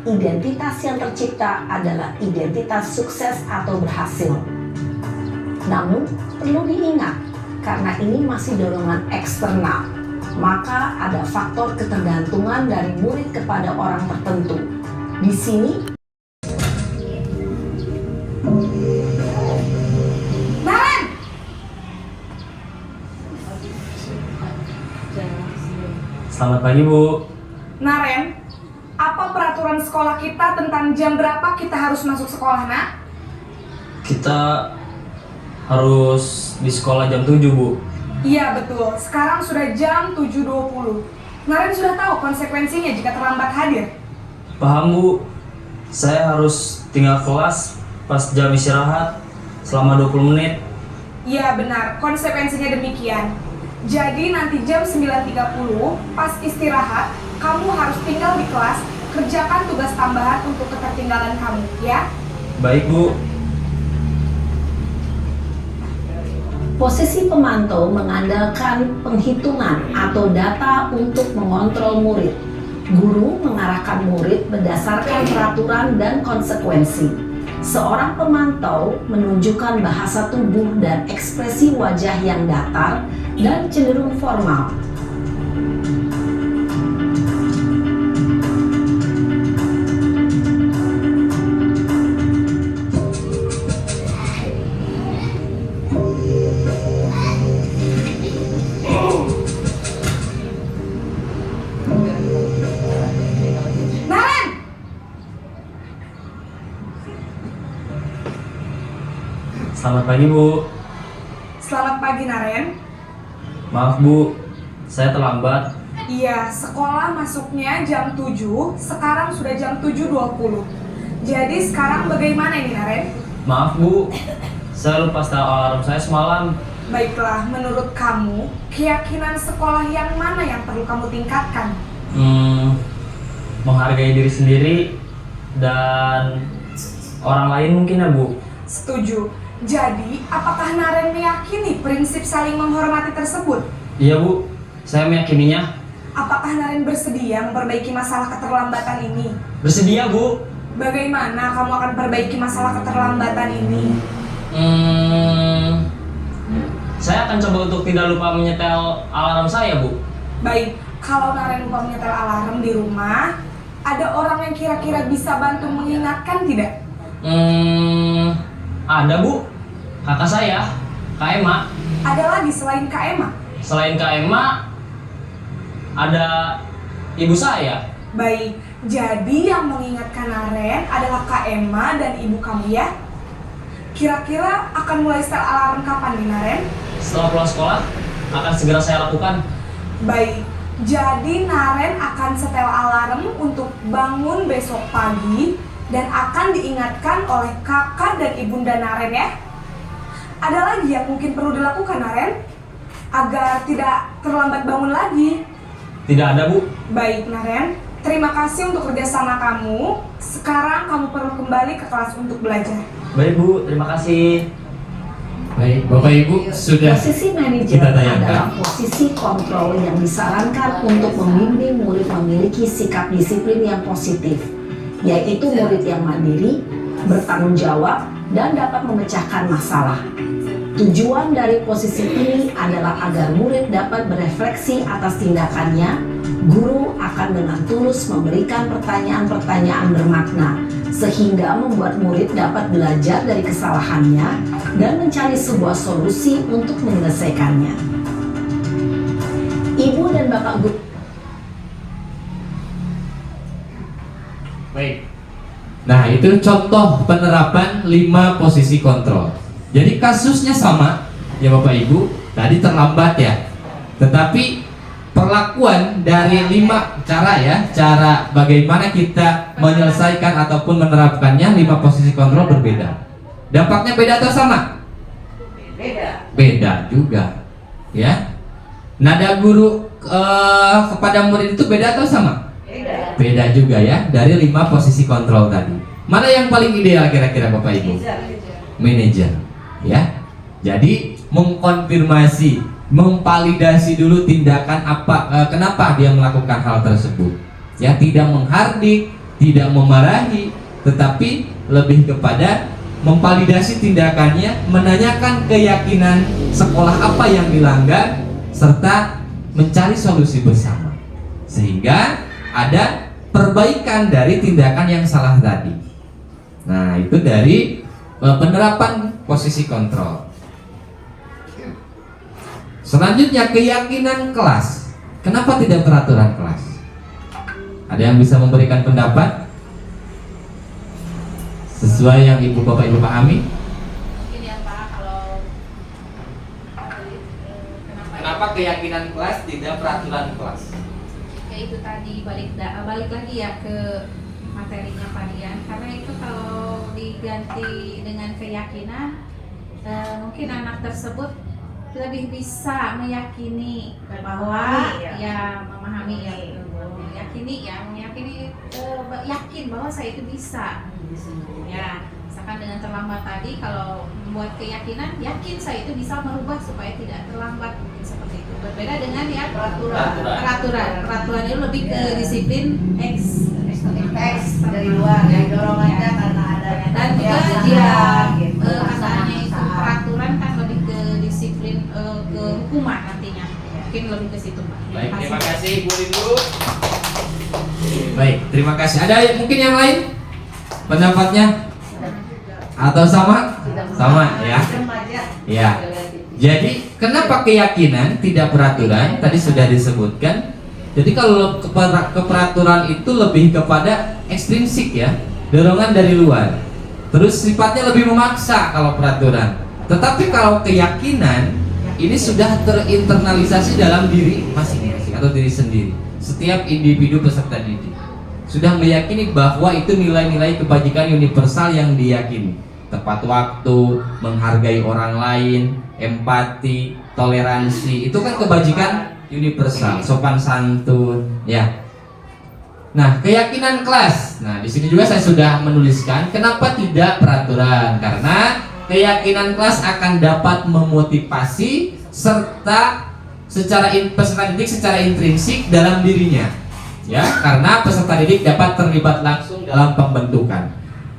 Identitas yang tercipta adalah identitas sukses atau berhasil. Namun, perlu diingat, karena ini masih dorongan eksternal, maka ada faktor ketergantungan dari murid kepada orang tertentu. Di sini, Naren! Selamat pagi Bu. Naren, apa peraturan sekolah kita tentang jam berapa kita harus masuk sekolah, nak? Kita harus di sekolah jam 7 Bu. Iya betul, sekarang sudah jam 7.20. Naren sudah tahu konsekuensinya jika terlambat hadir. Paham Bu, saya harus tinggal kelas pas jam istirahat selama 20 menit. Iya benar, konsekuensinya demikian. Jadi nanti jam 9.30 pas istirahat, kamu harus tinggal di kelas, kerjakan tugas tambahan untuk ketertinggalan kamu, ya? Baik Bu. posisi pemantau mengandalkan penghitungan atau data untuk mengontrol murid. Guru mengarahkan murid berdasarkan peraturan dan konsekuensi. Seorang pemantau menunjukkan bahasa tubuh dan ekspresi wajah yang datar dan cenderung formal. Selamat pagi Bu. Selamat pagi Naren. Maaf Bu, saya terlambat. Iya, sekolah masuknya jam 7, sekarang sudah jam 7.20. Jadi sekarang bagaimana ini Naren? Maaf Bu, saya lupa setel alarm saya semalam. Baiklah, menurut kamu, keyakinan sekolah yang mana yang perlu kamu tingkatkan? Menghargai diri sendiri dan orang lain mungkin ya Bu. Setuju. Jadi, apakah Naren meyakini prinsip saling menghormati tersebut? Iya Bu, saya meyakininya. Apakah Naren bersedia memperbaiki masalah keterlambatan ini? Bersedia Bu. Bagaimana kamu akan perbaiki masalah keterlambatan ini? Saya akan coba untuk tidak lupa menyetel alarm saya Bu. Baik, kalau Naren lupa menyetel alarm di rumah, ada orang yang kira-kira bisa bantu mengingatkan tidak? Ada Bu, kakak saya, Kak Emma. Ada lagi selain Kak Emma? Selain Kak Emma, ada ibu saya. Baik, jadi yang mengingatkan Naren adalah Kak Emma dan ibu kamu ya? Kira-kira akan mulai setel alarm kapan nih Naren? Setelah pulang sekolah, akan segera saya lakukan. Baik, jadi Naren akan setel alarm untuk bangun besok pagi dan akan diingatkan oleh kakak dan ibunda Naren ya. Ada lagi yang mungkin perlu dilakukan Naren agar tidak terlambat bangun lagi? Tidak ada Bu. Baik Naren, terima kasih untuk kerjasama kamu. Sekarang kamu perlu kembali ke kelas untuk belajar. Baik Bu, terima kasih. Baik, Bapak Ibu sudah Posisi manajer kita tayangkan. adalah posisi kontrol yang disarankan untuk membimbing murid memiliki sikap disiplin yang positif, yaitu murid yang mandiri, bertanggung jawab, dan dapat memecahkan masalah. Tujuan dari posisi ini adalah agar murid dapat berefleksi atas tindakannya. Guru akan dengan tulus memberikan pertanyaan-pertanyaan bermakna, sehingga membuat murid dapat belajar dari kesalahannya dan mencari sebuah solusi untuk menyelesaikannya. Ibu dan Bapak Guru Baik. Nah, itu contoh penerapan 5 posisi kontrol. Jadi kasusnya sama, ya Bapak Ibu, tadi terlambat ya. Tetapi perlakuan dari 5 cara ya, cara bagaimana kita menyelesaikan ataupun menerapkannya 5 posisi kontrol berbeda. Dampaknya beda atau sama? Beda juga. Ya. Nada guru kepada murid itu beda atau sama? Beda juga ya, dari 5 posisi kontrol tadi. Mana yang paling ideal kira-kira Bapak Ibu? Manajer. Ya. Jadi mengkonfirmasi, memvalidasi dulu tindakan apa, kenapa dia melakukan hal tersebut. Ya, tidak menghardik, tidak memarahi, tetapi lebih kepada memvalidasi tindakannya, menanyakan keyakinan sekolah apa yang dilanggar, serta mencari solusi bersama. Sehingga ada perbaikan dari tindakan yang salah tadi. Nah, itu dari penerapan posisi kontrol. Selanjutnya keyakinan kelas. Kenapa tidak peraturan kelas? Ada yang bisa memberikan pendapat sesuai yang Ibu Bapak Ibu pahami? Mungkin ya Pak, kalau Kenapa keyakinan kelas tidak peraturan kelas? kayak itu tadi balik lagi ya ke materinya Pak Dian, karena itu kalau diganti dengan keyakinan mungkin anak tersebut lebih bisa meyakini bahwa memahami yakin bahwa saya itu bisa. Ya, misalkan dengan terlambat tadi, kalau membuat keyakinan, yakin saya itu bisa merubah supaya tidak terlambat, mungkin seperti itu. Berbeda dengan ya peraturan itu lebih ke disiplin X dari luar, ya dorongannya karena adanya dan juga katanya itu peraturan kan lebih ke disiplin ke hukuman nantinya, mungkin lebih ke situ Pak. Baik, terima kasih Bu Rindu. Baik, terima kasih. Ada mungkin yang lain pendapatnya? Atau sama? Sama ya. Ya. Jadi kenapa keyakinan tidak peraturan? Tadi sudah disebutkan. Jadi kalau keperaturan itu lebih kepada ekstrinsik ya, dorongan dari luar. Terus sifatnya lebih memaksa kalau peraturan. Tetapi kalau keyakinan ini sudah terinternalisasi dalam diri masing-masing atau diri sendiri. Setiap individu peserta didik sudah meyakini bahwa itu nilai-nilai kebajikan universal yang diyakini. Tepat waktu, menghargai orang lain, empati, toleransi, itu kan kebajikan universal, sopan santun, ya. Nah, keyakinan kelas. Nah, di sini juga saya sudah menuliskan kenapa tidak peraturan, karena keyakinan kelas akan dapat memotivasi serta peserta didik secara intrinsik dalam dirinya, ya, karena peserta didik dapat terlibat langsung dalam pembentukan.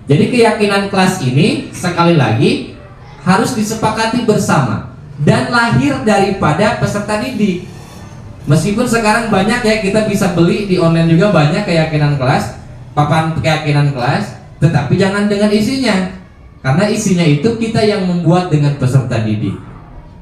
Jadi keyakinan kelas ini sekali lagi harus disepakati bersama dan lahir daripada peserta didik. Meskipun sekarang banyak ya, kita bisa beli di online juga banyak keyakinan kelas, papan keyakinan kelas, tetapi jangan dengan isinya, karena isinya itu kita yang membuat dengan peserta didik.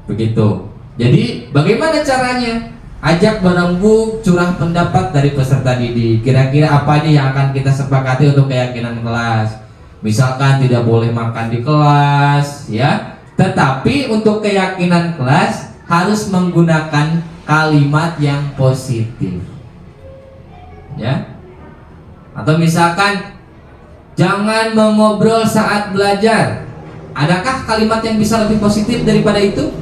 Begitu. Jadi bagaimana caranya? Ajak berembuk, curah pendapat dari peserta didik. Kira-kira apa nih yang akan kita sepakati untuk keyakinan kelas? Misalkan tidak boleh makan di kelas, ya. Tetapi untuk keyakinan kelas harus menggunakan kalimat yang positif, ya. Atau misalkan jangan mengobrol saat belajar. Adakah kalimat yang bisa lebih positif daripada itu?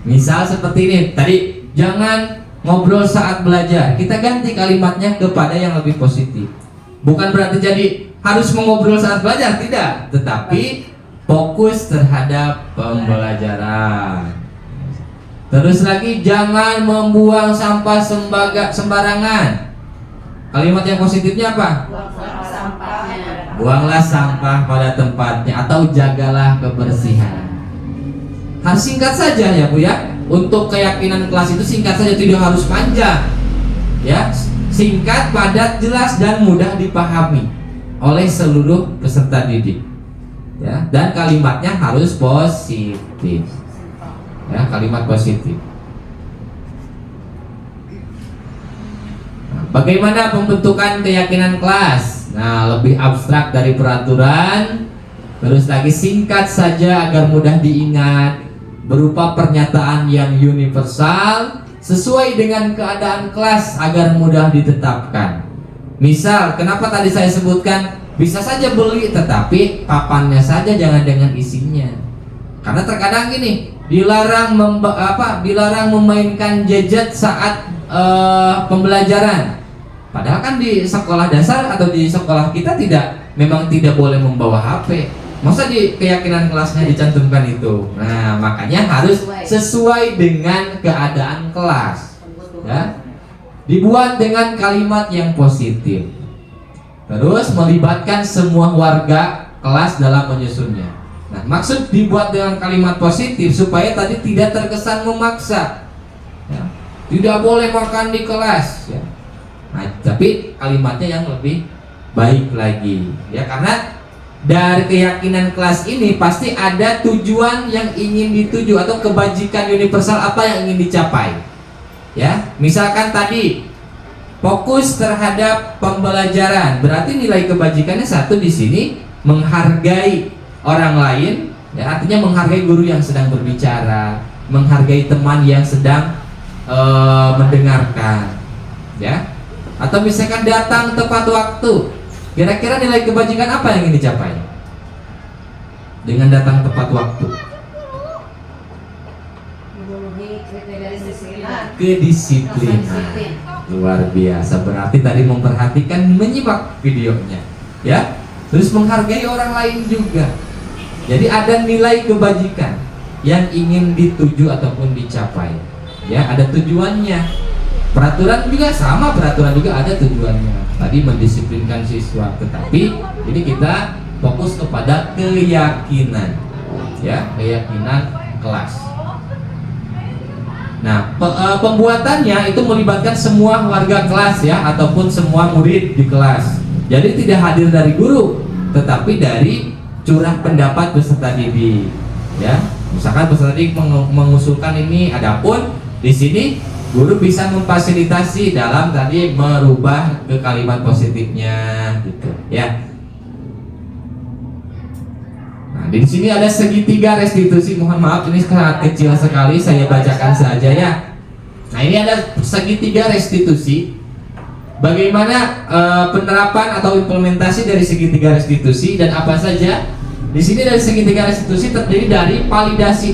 Misal seperti ini tadi, jangan ngobrol saat belajar. Kita ganti kalimatnya kepada yang lebih positif. Bukan berarti jadi harus mengobrol saat belajar, tidak. Tetapi fokus terhadap pembelajaran. Terus lagi, jangan membuang sampah sembarangan. Kalimat yang positifnya apa? Buanglah sampah pada tempatnya, atau jagalah kebersihan. Harus singkat saja ya Bu ya. Untuk keyakinan kelas itu singkat saja, tidak harus panjang. Ya, singkat, padat, jelas dan mudah dipahami oleh seluruh peserta didik. Ya, dan kalimatnya harus positif. Ya, kalimat positif. bagaimana pembentukan keyakinan kelas? Nah, lebih abstrak dari peraturan, terus lagi singkat saja agar mudah diingat, berupa pernyataan yang universal, sesuai dengan keadaan kelas agar mudah ditetapkan. Misal, kenapa tadi saya sebutkan bisa saja beli, tetapi papannya saja, jangan dengan isinya. Karena terkadang gini, dilarang dilarang memainkan gadget saat pembelajaran. Padahal kan di sekolah dasar atau di sekolah kita memang tidak boleh membawa HP. Masa di keyakinan kelasnya dicantumkan itu? Nah, makanya harus sesuai dengan keadaan kelas. Ya. Dibuat dengan kalimat yang positif. Terus melibatkan semua warga kelas dalam menyusunnya. Nah, maksud dibuat dengan kalimat positif supaya tadi tidak terkesan memaksa. Ya. Tidak boleh makan di kelas. Ya. Nah, tapi kalimatnya yang lebih baik lagi. Ya, karena dari keyakinan kelas ini pasti ada tujuan yang ingin dituju atau kebajikan universal apa yang ingin dicapai. Ya, misalkan tadi fokus terhadap pembelajaran, berarti nilai kebajikannya satu di sini menghargai orang lain, ya, artinya menghargai guru yang sedang berbicara, menghargai teman yang sedang mendengarkan, ya. Atau misalkan datang tepat waktu, kira-kira nilai kebajikan apa yang ingin dicapai dengan datang tepat waktu? Kedisiplinan. Luar biasa, berarti tadi memperhatikan, menyimak videonya, ya. Terus menghargai orang lain juga. Jadi ada nilai kebajikan yang ingin dituju ataupun dicapai. Ya, ada tujuannya. Peraturan juga sama, peraturan juga ada tujuannya. Tadi mendisiplinkan siswa, tetapi ini kita fokus kepada keyakinan. Ya, keyakinan kelas. Nah, pembuatannya itu melibatkan semua warga kelas, ya, ataupun semua murid di kelas. Jadi tidak hadir dari guru, tetapi dari curah pendapat peserta didik. Ya, misalkan peserta didik mengusulkan ini, adapun di sini guru bisa memfasilitasi dalam tadi merubah ke kalimat positifnya, gitu, ya. Nah, di sini ada segitiga restitusi. Mohon maaf, ini sangat kecil sekali, saya bacakan saja, ya. Nah, ini ada segitiga restitusi. Bagaimana penerapan atau implementasi dari segitiga restitusi dan apa saja? Di sini dari segitiga restitusi terdiri dari validasi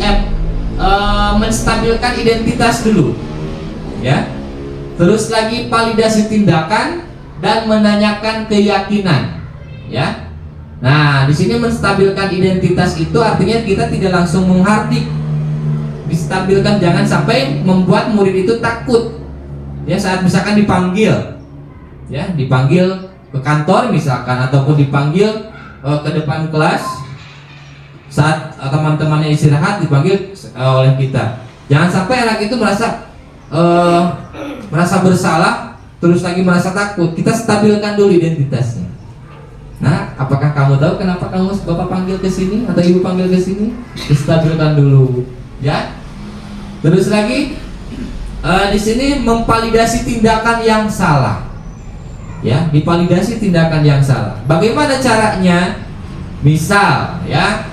menstabilkan identitas dulu, ya. Terus lagi validasi tindakan dan menanyakan keyakinan, ya. Nah, di sini menstabilkan identitas itu artinya kita tidak langsung menghardik. Distabilkan, jangan sampai membuat murid itu takut. Ya, saat misalkan dipanggil, ya, dipanggil ke kantor misalkan, ataupun dipanggil ke depan kelas saat teman-temannya istirahat, dipanggil oleh kita. Jangan sampai anak itu merasa bersalah, terus lagi merasa takut. Kita stabilkan dulu identitasnya. Nah, apakah kamu tahu kenapa bapak panggil ke sini atau ibu panggil ke sini? Distabilkan dulu, ya. Terus lagi di sini memvalidasi tindakan yang salah, ya, divalidasi tindakan yang salah. Bagaimana caranya? Misal, ya,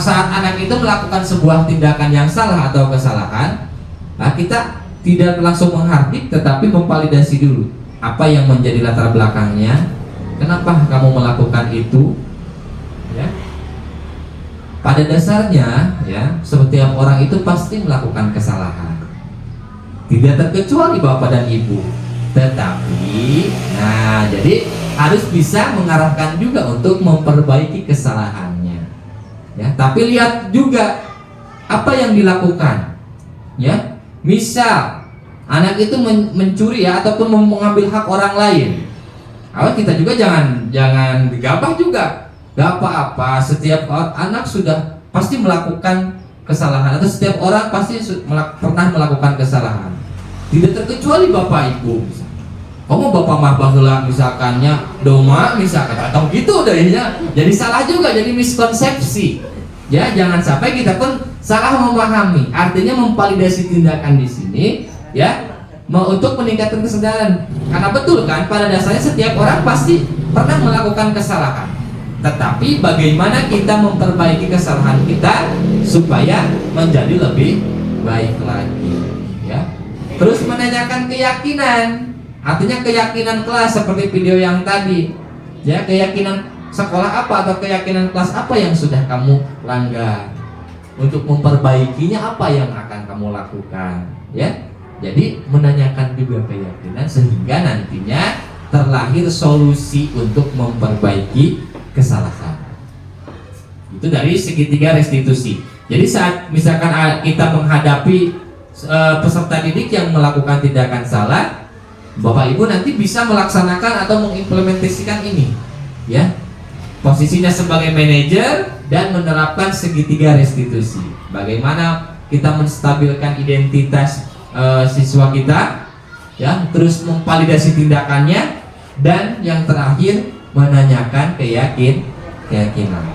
saat anak itu melakukan sebuah tindakan yang salah atau kesalahan, nah, kita tidak langsung menghardik, tetapi memvalidasi dulu apa yang menjadi latar belakangnya. Kenapa kamu melakukan itu? Ya. Pada dasarnya, ya, setiap orang itu pasti melakukan kesalahan. Tidak terkecuali bapak dan ibu. Tetapi, nah, jadi harus bisa mengarahkan juga untuk memperbaiki kesalahannya. Ya, tapi lihat juga apa yang dilakukan. Ya, misal anak itu mencuri, ya, ataupun mengambil hak orang lain. Kita juga jangan digabah juga. Gak apa-apa, setiap anak sudah pasti melakukan kesalahan, atau setiap orang pasti pernah melakukan kesalahan. Tidak terkecuali bapak ibu. Kamu bapak mah baheula misalkannya doma misalkan, atau gitu deh, ya. Jadi salah juga, jadi miskonsepsi. Ya, jangan sampai kita pun salah memahami. Artinya memvalidasi tindakan di sini, ya. untuk meningkatkan kesadaran. Karena betul kan, pada dasarnya setiap orang pasti pernah melakukan kesalahan. Tetapi bagaimana kita memperbaiki kesalahan kita supaya menjadi lebih baik lagi, ya. Terus menanyakan keyakinan, artinya keyakinan kelas seperti video yang tadi, ya, keyakinan sekolah apa atau keyakinan kelas apa yang sudah kamu langgar. Untuk memperbaikinya apa yang akan kamu lakukan, ya. Jadi menanyakan juga keyakinan sehingga nantinya terlahir solusi untuk memperbaiki kesalahan. Itu dari segitiga restitusi. Jadi saat misalkan kita menghadapi peserta didik yang melakukan tindakan salah, Bapak Ibu nanti bisa melaksanakan atau mengimplementasikan ini, ya. Posisinya sebagai manajer dan menerapkan segitiga restitusi. Bagaimana kita menstabilkan identitas siswa kita, ya, terus memvalidasi tindakannya, dan yang terakhir menanyakan keyakinan.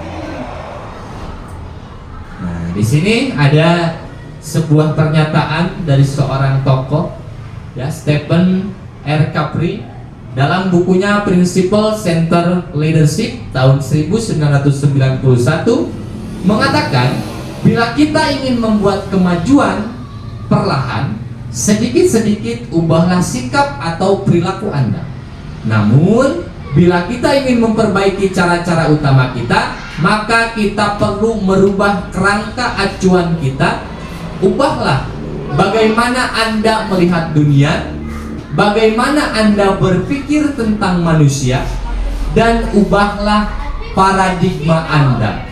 Nah, di sini ada sebuah pernyataan dari seorang tokoh, ya, Stephen R. Capri, dalam bukunya Principle Center Leadership tahun 1991 mengatakan, bila kita ingin membuat kemajuan perlahan, sedikit-sedikit ubahlah sikap atau perilaku Anda. Namun, bila kita ingin memperbaiki cara-cara utama kita, maka kita perlu merubah kerangka acuan kita. Ubahlah bagaimana Anda melihat dunia, bagaimana Anda berpikir tentang manusia, dan ubahlah paradigma Anda,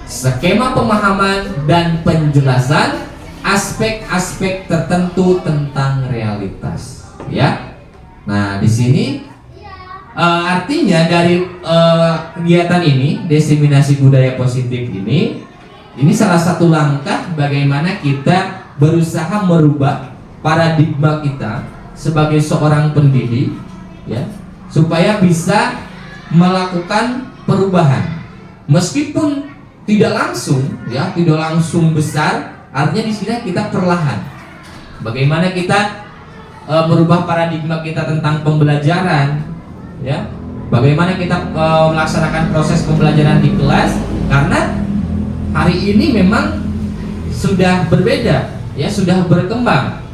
skema pemahaman dan penjelasan aspek-aspek tertentu tentang realitas, ya. Nah, di sini artinya dari kegiatan ini, diseminasi budaya positif ini salah satu langkah bagaimana kita berusaha merubah paradigma kita sebagai seorang pendidik, ya, supaya bisa melakukan perubahan meskipun tidak langsung, ya, tidak langsung besar. Artinya di sini kita perlahan. Bagaimana kita merubah paradigma kita tentang pembelajaran, ya. Bagaimana kita melaksanakan proses pembelajaran di kelas, karena hari ini memang sudah berbeda, ya, sudah berkembang.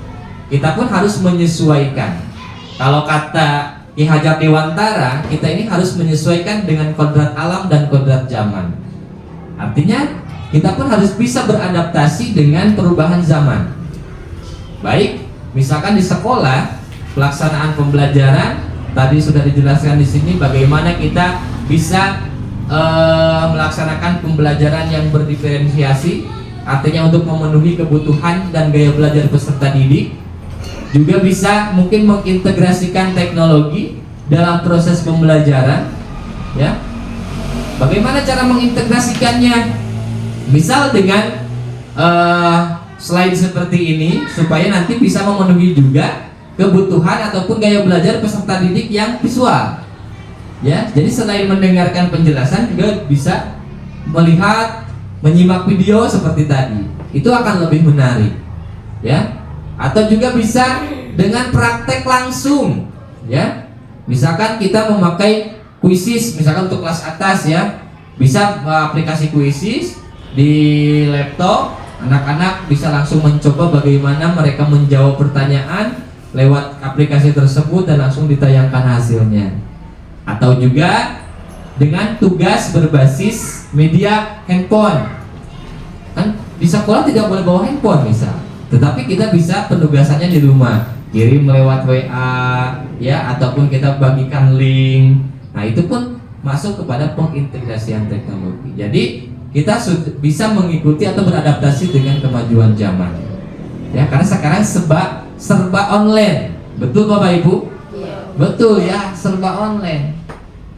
Kita pun harus menyesuaikan. Kalau kata Ki Hajar Dewantara, kita ini harus menyesuaikan dengan kodrat alam dan kodrat zaman. Artinya kita pun harus bisa beradaptasi dengan perubahan zaman. Baik, misalkan di sekolah, pelaksanaan pembelajaran tadi sudah dijelaskan di sini bagaimana kita bisa melaksanakan pembelajaran yang berdiferensiasi, artinya untuk memenuhi kebutuhan dan gaya belajar peserta didik. Juga bisa mungkin mengintegrasikan teknologi dalam proses pembelajaran, ya. Bagaimana cara mengintegrasikannya? Misal dengan slide seperti ini, supaya nanti bisa memenuhi juga kebutuhan ataupun gaya belajar peserta didik yang visual, ya. Jadi selain mendengarkan penjelasan juga bisa melihat, menyimak video seperti tadi. Itu akan lebih menarik, ya. Atau juga bisa dengan praktek langsung, ya. Misalkan kita memakai Quizzes, misalkan untuk kelas atas, ya, bisa aplikasi Quizzes di laptop. Anak-anak bisa langsung mencoba bagaimana mereka menjawab pertanyaan lewat aplikasi tersebut dan langsung ditayangkan hasilnya. Atau juga dengan tugas berbasis media handphone. Kan di sekolah tidak boleh bawa handphone misal, tetapi kita bisa penugasannya di rumah, kirim lewat WA, ya, ataupun kita bagikan link. Nah, itu pun masuk kepada pengintegrasian teknologi. Jadi kita bisa mengikuti atau beradaptasi dengan kemajuan zaman, ya, karena sekarang serba online. Betul Bapak Ibu? Iya. Betul, ya, serba online,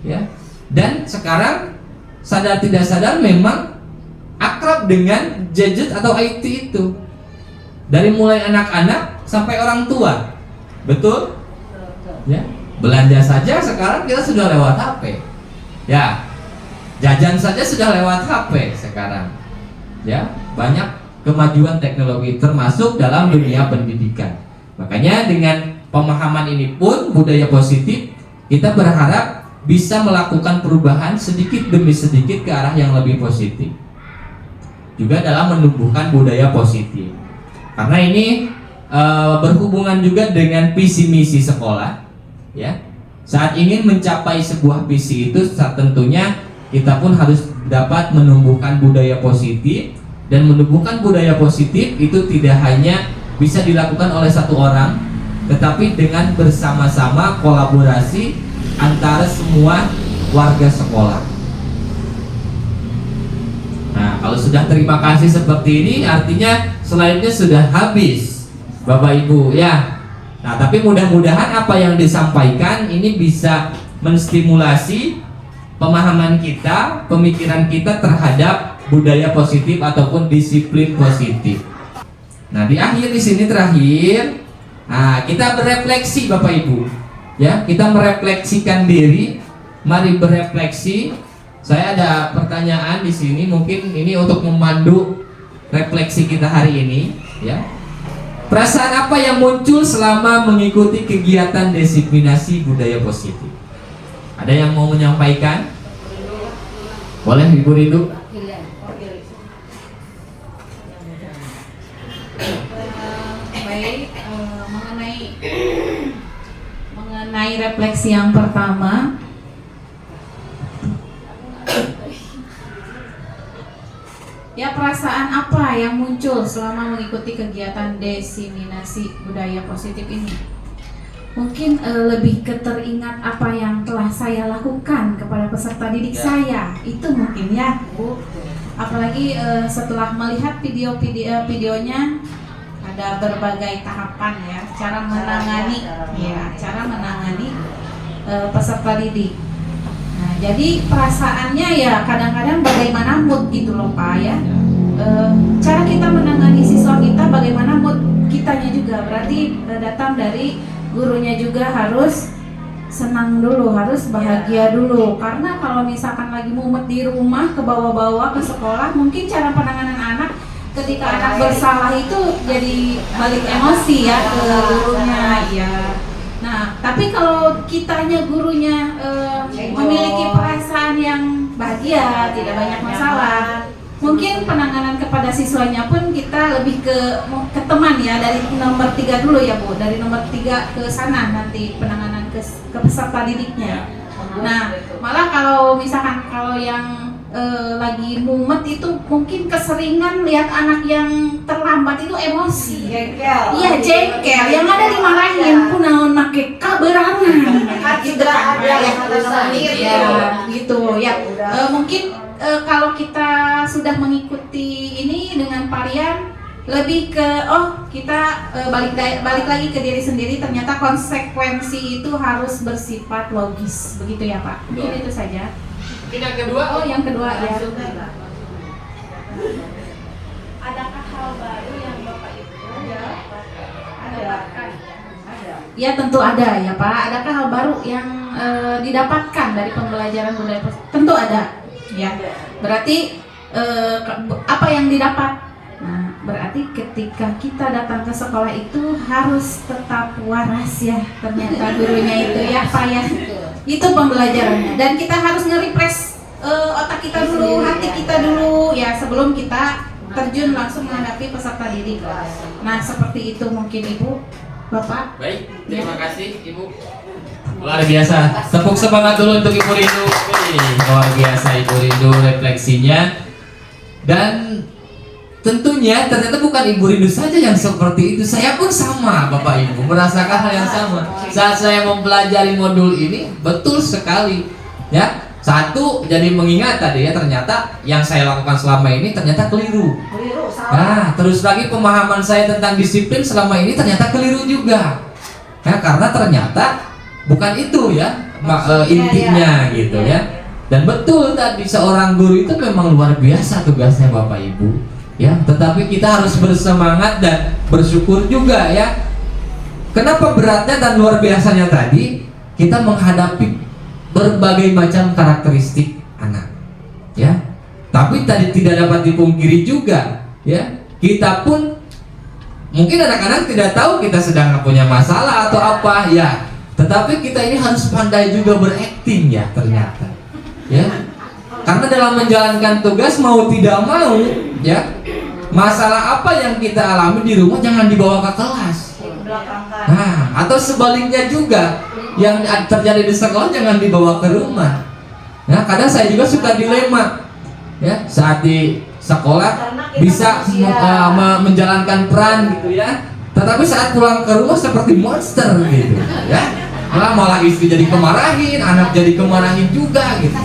ya. Dan sekarang sadar tidak sadar memang akrab dengan gadget atau IT itu, dari mulai anak-anak sampai orang tua. Betul? Ya. Belanja saja sekarang kita sudah lewat HP, ya. Jajan saja sudah lewat HP sekarang, ya. Banyak kemajuan teknologi termasuk dalam dunia pendidikan. Makanya dengan pemahaman ini pun budaya positif, kita berharap bisa melakukan perubahan sedikit demi sedikit ke arah yang lebih positif. Juga dalam menumbuhkan budaya positif. Karena ini berhubungan juga dengan visi misi sekolah, ya. Saat ingin mencapai sebuah visi itu, tentunya kita pun harus dapat menumbuhkan budaya positif. Dan menumbuhkan budaya positif itu tidak hanya bisa dilakukan oleh satu orang, tetapi dengan bersama-sama kolaborasi antara semua warga sekolah. Nah, kalau sudah terima kasih seperti ini, artinya slide-nya sudah habis, Bapak Ibu, ya. Nah, tapi mudah-mudahan apa yang disampaikan ini bisa menstimulasi pemahaman kita, pemikiran kita terhadap budaya positif ataupun disiplin positif. Nah, di akhir di sini terakhir, nah, kita berefleksi Bapak Ibu, ya, kita merefleksikan diri. Mari berefleksi. Saya ada pertanyaan di sini, mungkin ini untuk memandu refleksi kita hari ini, ya. Perasaan apa yang muncul selama mengikuti kegiatan disiplin budaya positif? Ada yang mau menyampaikan? Boleh Ibu Rindu? Baik, mengenai refleksi yang pertama, ya, perasaan apa yang muncul selama mengikuti kegiatan disiminasi budaya positif ini? Mungkin lebih keteringat apa yang telah saya lakukan kepada peserta didik saya, itu mungkin ya, Bu. Apalagi setelah melihat videonya, ada berbagai tahapan ya, cara menangani peserta didik. Nah, jadi perasaannya ya kadang-kadang bagaimana mood gitu loh Pak ya. Cara kita menangani siswa kita, bagaimana mood kitanya juga, berarti datang dari gurunya juga harus senang dulu, harus bahagia dulu. Karena kalau misalkan lagi mumet di rumah, ke bawah-bawah ke sekolah, mungkin cara penanganan anak ketika anak bersalah itu jadi balik emosi ya ke gurunya ya. Nah, tapi kalau kitanya gurunya memiliki perasaan yang bahagia, tidak banyak masalah, mungkin penanganan kepada siswanya pun kita lebih ke teman ya, dari nomor 3 dulu ya Bu, dari nomor 3 ke sana nanti penanganan ke peserta didiknya. Nah, malah kalau misalkan kalau yang lagi mumet itu mungkin keseringan lihat anak yang terlambat itu emosi. Iya, jengkel, yang ada dimarahin kunaon make kaberangan. Gitu kan. Ya, gitu ya. Mungkin kalau kita sudah mengikuti ini dengan varian lebih ke kita balik lagi ke diri sendiri, ternyata konsekuensi itu harus bersifat logis, begitu ya Pak. Mungkin itu saja. Yang kedua, yang kedua ya. Adakah hal baru yang Bapak Ibu dapatkan? Ya tentu ada ya Pak. Adakah hal baru yang didapatkan dari pembelajaran budaya positif? Tentu ada. Ya. Berarti apa yang didapat? Nah, berarti ketika kita datang ke sekolah itu harus tetap waras ya. Ternyata gurunya itu ya Pak ya. Itu pembelajarannya, dan kita harus nge-refresh otak kita dulu, hati kita dulu ya, sebelum kita terjun langsung menghadapi peserta didik. Nah, seperti itu mungkin Ibu, Bapak. Baik, terima kasih Ibu. Luar biasa. Tepuk semangat dulu untuk Ibu Rindu. Luar biasa Ibu Rindu refleksinya. Dan tentunya ternyata bukan Ibu Rindu saja yang seperti itu. Saya pun sama Bapak Ibu, merasakan hal yang sama. Saat saya mempelajari modul ini, betul sekali ya. Satu, jadi mengingat tadi ya, ternyata yang saya lakukan selama ini ternyata keliru. Nah, terus lagi pemahaman saya tentang disiplin selama ini ternyata keliru juga. Ya, karena ternyata bukan itu ya intinya gitu ya. Dan betul tadi, seorang guru itu memang luar biasa tugasnya Bapak Ibu ya, tetapi kita harus bersemangat dan bersyukur juga ya. Kenapa beratnya dan luar biasanya tadi? Kita menghadapi berbagai macam karakteristik anak ya. Tapi tadi tidak dapat dipungkiri juga ya, kita pun Mungkin anak-anak tidak tahu kita sedang punya masalah atau apa ya. Tetapi kita ini harus pandai juga berakting ya ternyata. Ya. Karena dalam menjalankan tugas mau tidak mau ya, masalah apa yang kita alami di rumah jangan dibawa ke kelas. Nah, atau sebaliknya juga, yang terjadi di sekolah jangan dibawa ke rumah. Nah, kadang saya juga suka dilema. Ya, saat di sekolah bisa menjalankan peran gitu ya, tetapi saat pulang ke rumah seperti monster gitu ya, malah istri jadi kemarahin, anak jadi kemarahin juga gitu.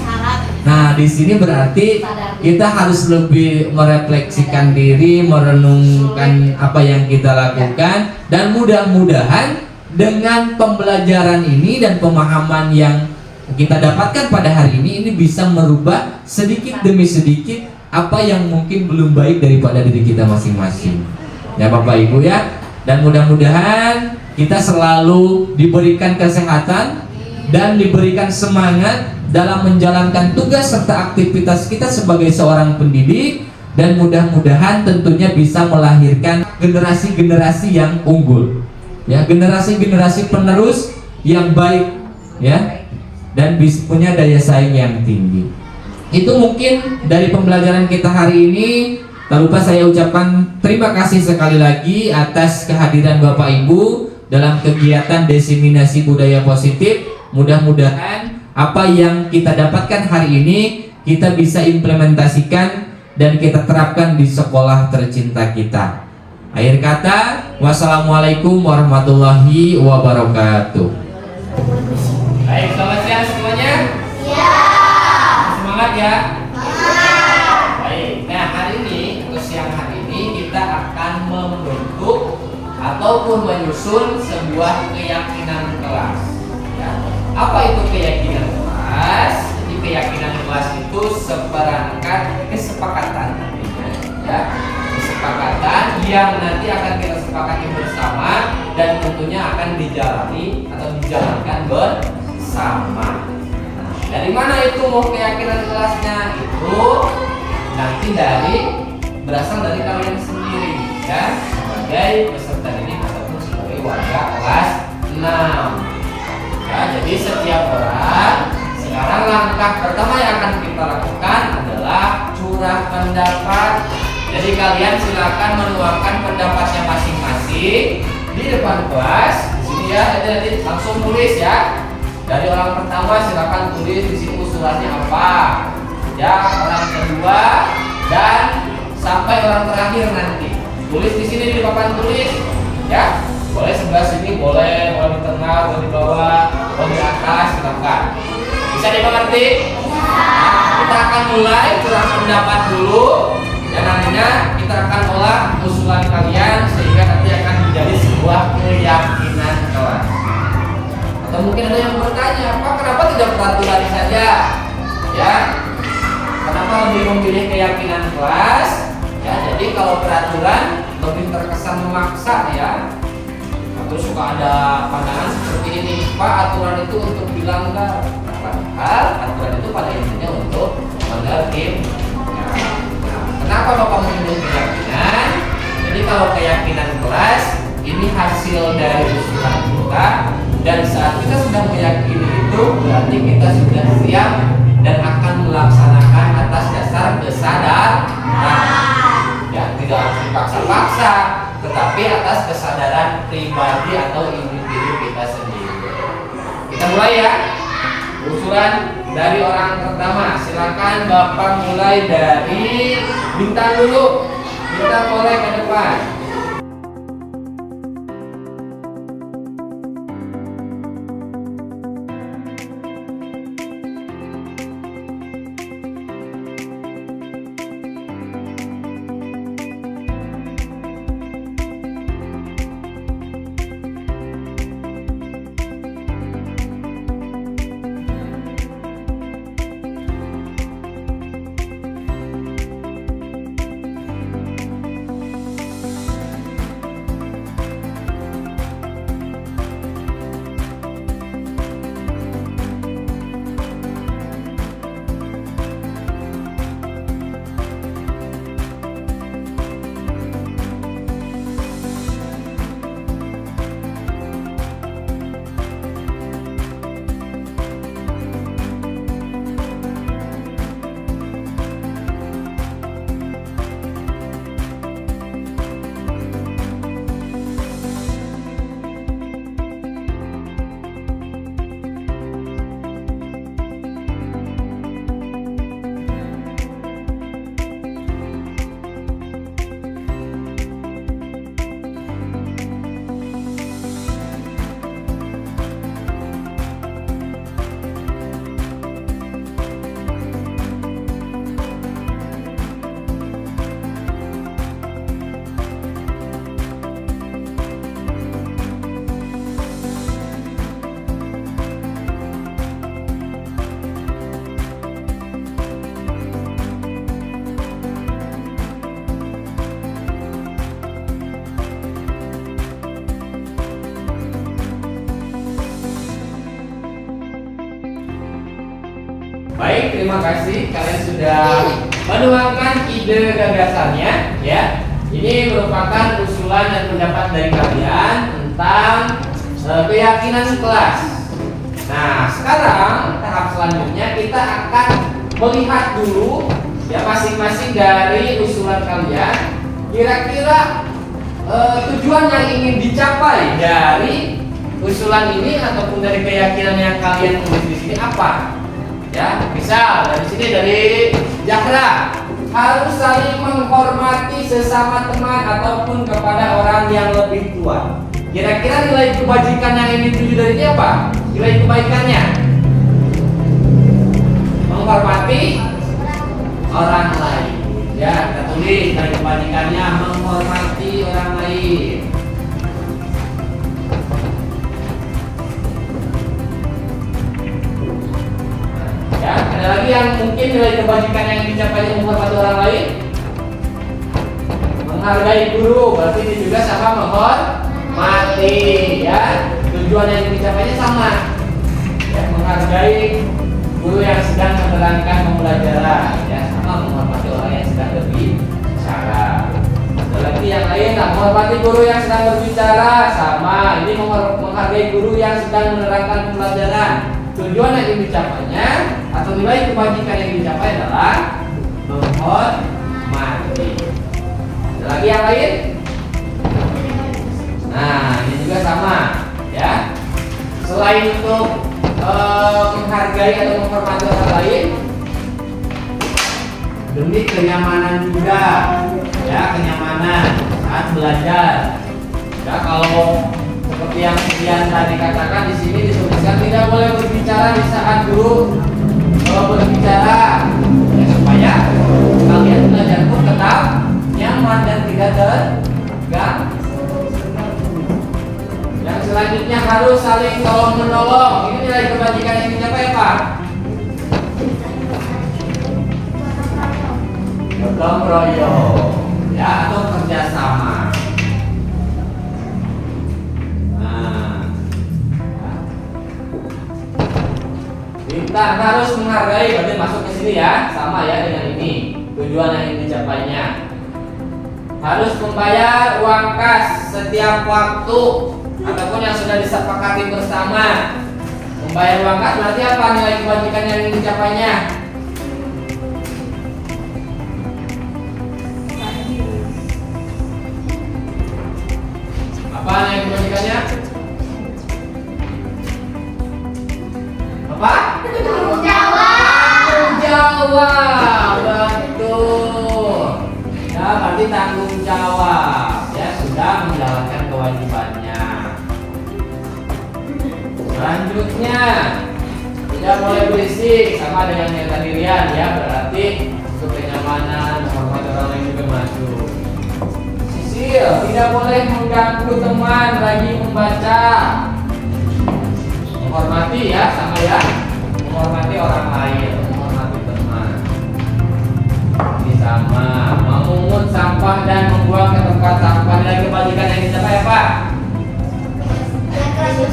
Nah, di sini berarti kita harus lebih merefleksikan diri, merenungkan apa yang kita lakukan, dan mudah-mudahan dengan pembelajaran ini dan pemahaman yang kita dapatkan pada hari ini bisa merubah sedikit demi sedikit apa yang mungkin belum baik daripada diri kita masing-masing. Ya Bapak Ibu ya, dan mudah-mudahan kita selalu diberikan kesehatan dan diberikan semangat dalam menjalankan tugas serta aktivitas kita sebagai seorang pendidik, dan mudah-mudahan tentunya bisa melahirkan generasi-generasi yang unggul. Ya, generasi-generasi penerus yang baik ya, dan punya daya saing yang tinggi. Itu mungkin dari pembelajaran kita hari ini. Tak lupa saya ucapkan terima kasih sekali lagi atas kehadiran Bapak Ibu dalam kegiatan Desiminasi Budaya Positif. Mudah-mudahan apa yang kita dapatkan hari ini kita bisa implementasikan dan kita terapkan di sekolah tercinta kita. Akhir kata, wassalamualaikum warahmatullahi wabarakatuh. Baik, selamat siang semuanya. Ya. Semangat ya. Baik, nah hari ini atau siang hari ini kita akan membentuk ataupun menyusun sebuah keyakinan kelas. Ya. Apa itu keyakinan kelas? Jadi keyakinan kelas itu seperangkat kesepakatan, ya, kesepakatan yang nanti akan kita sepakati bersama dan tentunya akan dijalani atau dijalankan bersama. Nah, dari mana itu keyakinan kelasnya? Itu nanti berasal dari kalian sendiri ya, sebagai peserta didik ataupun sebagai warga kelas 6. Ya, jadi setiap orang sekarang langkah pertama yang akan kita lakukan adalah curah pendapat. Jadi kalian silakan menuangkan pendapatnya masing-masing di depan kelas. Di sini ya, jadi langsung tulis ya. Dari orang pertama silakan tulis di sini usulannya apa. Ya, orang kedua dan sampai orang terakhir nanti. Tulis di sini di papan tulis ya. Boleh sebelah sini, boleh di tengah, boleh di bawah, boleh di atas, silakan. Bisa dimengerti? Nah, kita akan mulai curah pendapat dulu, dan nantinya kita akan olah usulan kalian sehingga nanti akan menjadi sebuah keyakinan kelas. Atau mungkin ada yang bertanya, Pak, kenapa tidak peraturan saja? Ya, kenapa lebih memilih keyakinan kelas? Ya, jadi kalau peraturan lebih terkesan memaksa ya. Terus suka ada pandangan seperti ini, Pak, aturan itu untuk dilanggar. Padahal aturan itu pada intinya untuk menertib. Nah, kenapa Bapak memilih keyakinan? Jadi kalau keyakinan kelas ini hasil dari usulan kita, dan saat kita sudah meyakini itu berarti kita sudah siap dan akan melaksanakan atas dasar kesadaran. Ya, tidak harus dipaksa-paksa, tetapi atas kesadaran pribadi atau individu kita sendiri. Kita mulai ya. Usulan dari orang pertama, silakan Bapak mulai dari Bintang dulu. Bintang boleh ke depan. terima kasih kalian sudah menuangkan ide gagasannya ya. Ini merupakan usulan dan pendapat dari kalian tentang keyakinan kelas. Nah, sekarang tahap selanjutnya kita akan melihat dulu ya masing-masing dari usulan kalian. Kira-kira tujuan yang ingin dicapai dari usulan ini ataupun dari keyakinan yang kalian tulis di sini apa? Ya, misal dari sini dari Zahra, harus saling menghormati sesama teman ataupun kepada orang yang lebih tua. Kira-kira nilai kebajikan yang ingin dituju dari ini apa? Nilai kebaikannya menghormati orang lain. Ya, kita tulis nilai kebajikannya menghormati orang lain. Ya, ada lagi yang mungkin nilai kebajikan yang dicapai menghormati orang lain. Menghargai guru, berarti ini juga sama menghormati ya. Tujuan yang dicapainya sama. Ya, menghargai guru yang sedang menerangkan pembelajaran, ya sama menghormati orang yang sedang berbicara. Ada lagi yang lain, menghormati guru yang sedang berbicara, sama ini menghargai guru yang sedang menerangkan pembelajaran. Tujuan yang ingin dicapainya atau nilai kebajikan yang dicapai adalah menghormati. Ada lagi yang lain? Nah, ini juga sama, ya. Selain untuk menghargai atau menghormati orang lain, demi kenyamanan juga, ya kenyamanan saat belajar. Ya kalau seperti yang Dian tadi katakan di sini disebutkan tidak boleh berbicara di saat guru berbicara, ya, supaya kalian belajar pun tetap nyaman dan tidak terganggu. Yang selanjutnya harus saling tolong menolong. Ini nilai kebajikan yang dicapai apa? Gotong royong, ya atau kerjasama. Kita harus menghargai, berarti masuk ke sini ya, sama ya dengan ini. Tujuan yang ingin dicapainya. Harus membayar uang kas setiap waktu ataupun yang sudah disepakati bersama. Membayar uang kas berarti apa nilai kebajikan yang ingin dicapainya? Apa nilai kebajikannya? Apa? Tanggung jawab. Tanggung jawab, betul. Ya, berarti tanggung jawab. Ya, sudah menjalankan kewajibannya. Selanjutnya, tidak boleh berisik, sama dengan yang tadi Rian ya, berarti untuk kenyamanan, menghormati orang lain juga masuk. Sisil, tidak boleh mengganggu teman lagi membaca. Menghormati ya, sama ya, menghormati orang lain, menghormati teman. Ini sama, memungut sampah dan membuang ke tempat sampah. Nilai kebajikan yang dicapai apa?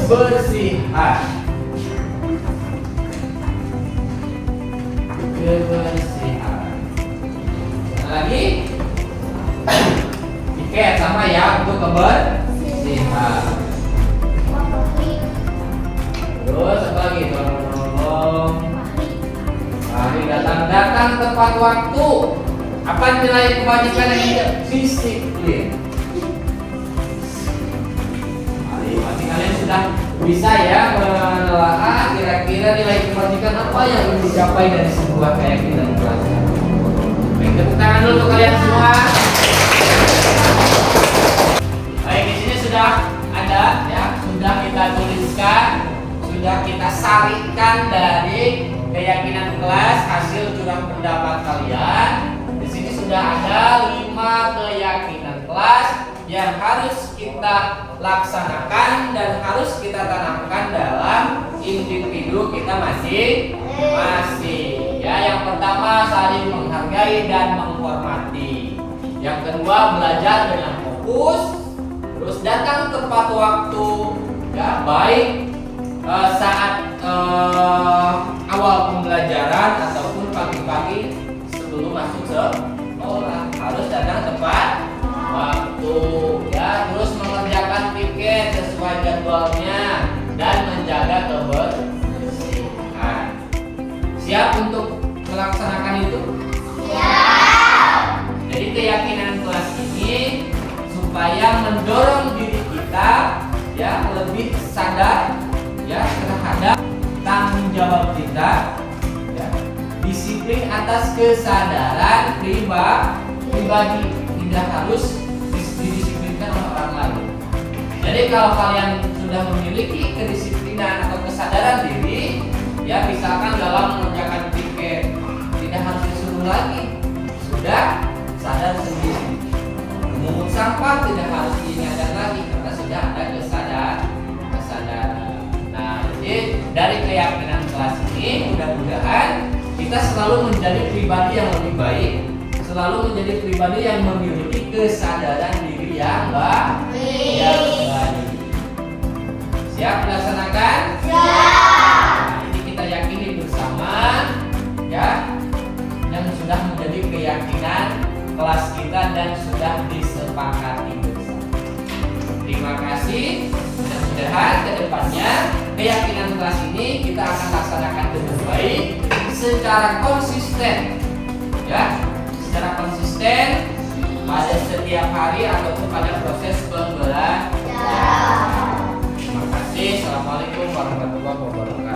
Kebersihan. Kebersihan. Ada lagi? Tiket sama ya untuk kebersihan. Terus apa lagi? Tolong. Mari datang tepat waktu. Apa nilai kebajikan yang disiplin? Pasti kalian sudah bisa ya menelaah kira-kira nilai kebajikan apa yang ingin dicapai dari sebuah keyakinan kelas. Baik, tepuk tangan dulu untuk kalian semua. Baik, di sini sudah ada ya, sudah kita tuliskan, sudah kita sarikan dari keyakinan kelas hasil curang pendapat kalian. Di sini sudah ada 5 keyakinan kelas yang harus kita laksanakan dan harus kita tanamkan dalam individu kita masing-masing. Ya, yang pertama saling menghargai dan menghormati. Yang kedua belajar dengan fokus, terus datang tepat waktu, ya baik saat awal pembelajaran ataupun pagi-pagi sebelum masuk sekolah harus datang tepat waktu, ya. Terus mengerjakan piket sesuai jadwalnya dan menjaga kebersihan. Siap untuk melaksanakan itu? Siap. Jadi keyakinan kelas ini supaya mendorong diri kita ya lebih sadar ya terhadap tanggung jawab kita, ya, disiplin atas kesadaran pribadi, tidak harus didisiplinkan oleh orang lain. Jadi kalau kalian sudah memiliki kedisiplinan atau kesadaran diri, ya misalkan dalam mengerjakan piket tidak harus disuruh lagi, sudah sadar sendiri. Memungut sampah tidak harus diingatkan lagi karena sudah ada kesadaran. Nah, jadi dari keyakinan kelas ini mudah-mudahan kita selalu menjadi pribadi yang lebih baik, selalu menjadi pribadi yang memiliki kesadaran diri yang baik. Siap dilaksanakan? Siap. Nah, ini kita yakini bersama ya yang sudah menjadi keyakinan kelas kita dan sudah disepakati bersama. Terima kasih. Mudah-mudahan ke depannya keyakinan kelas ini kita akan laksanakan dengan baik secara konsisten, ya, secara konsisten pada setiap hari ataupun pada proses pembelajaran. Terima kasih. Assalamualaikum warahmatullahi wabarakatuh.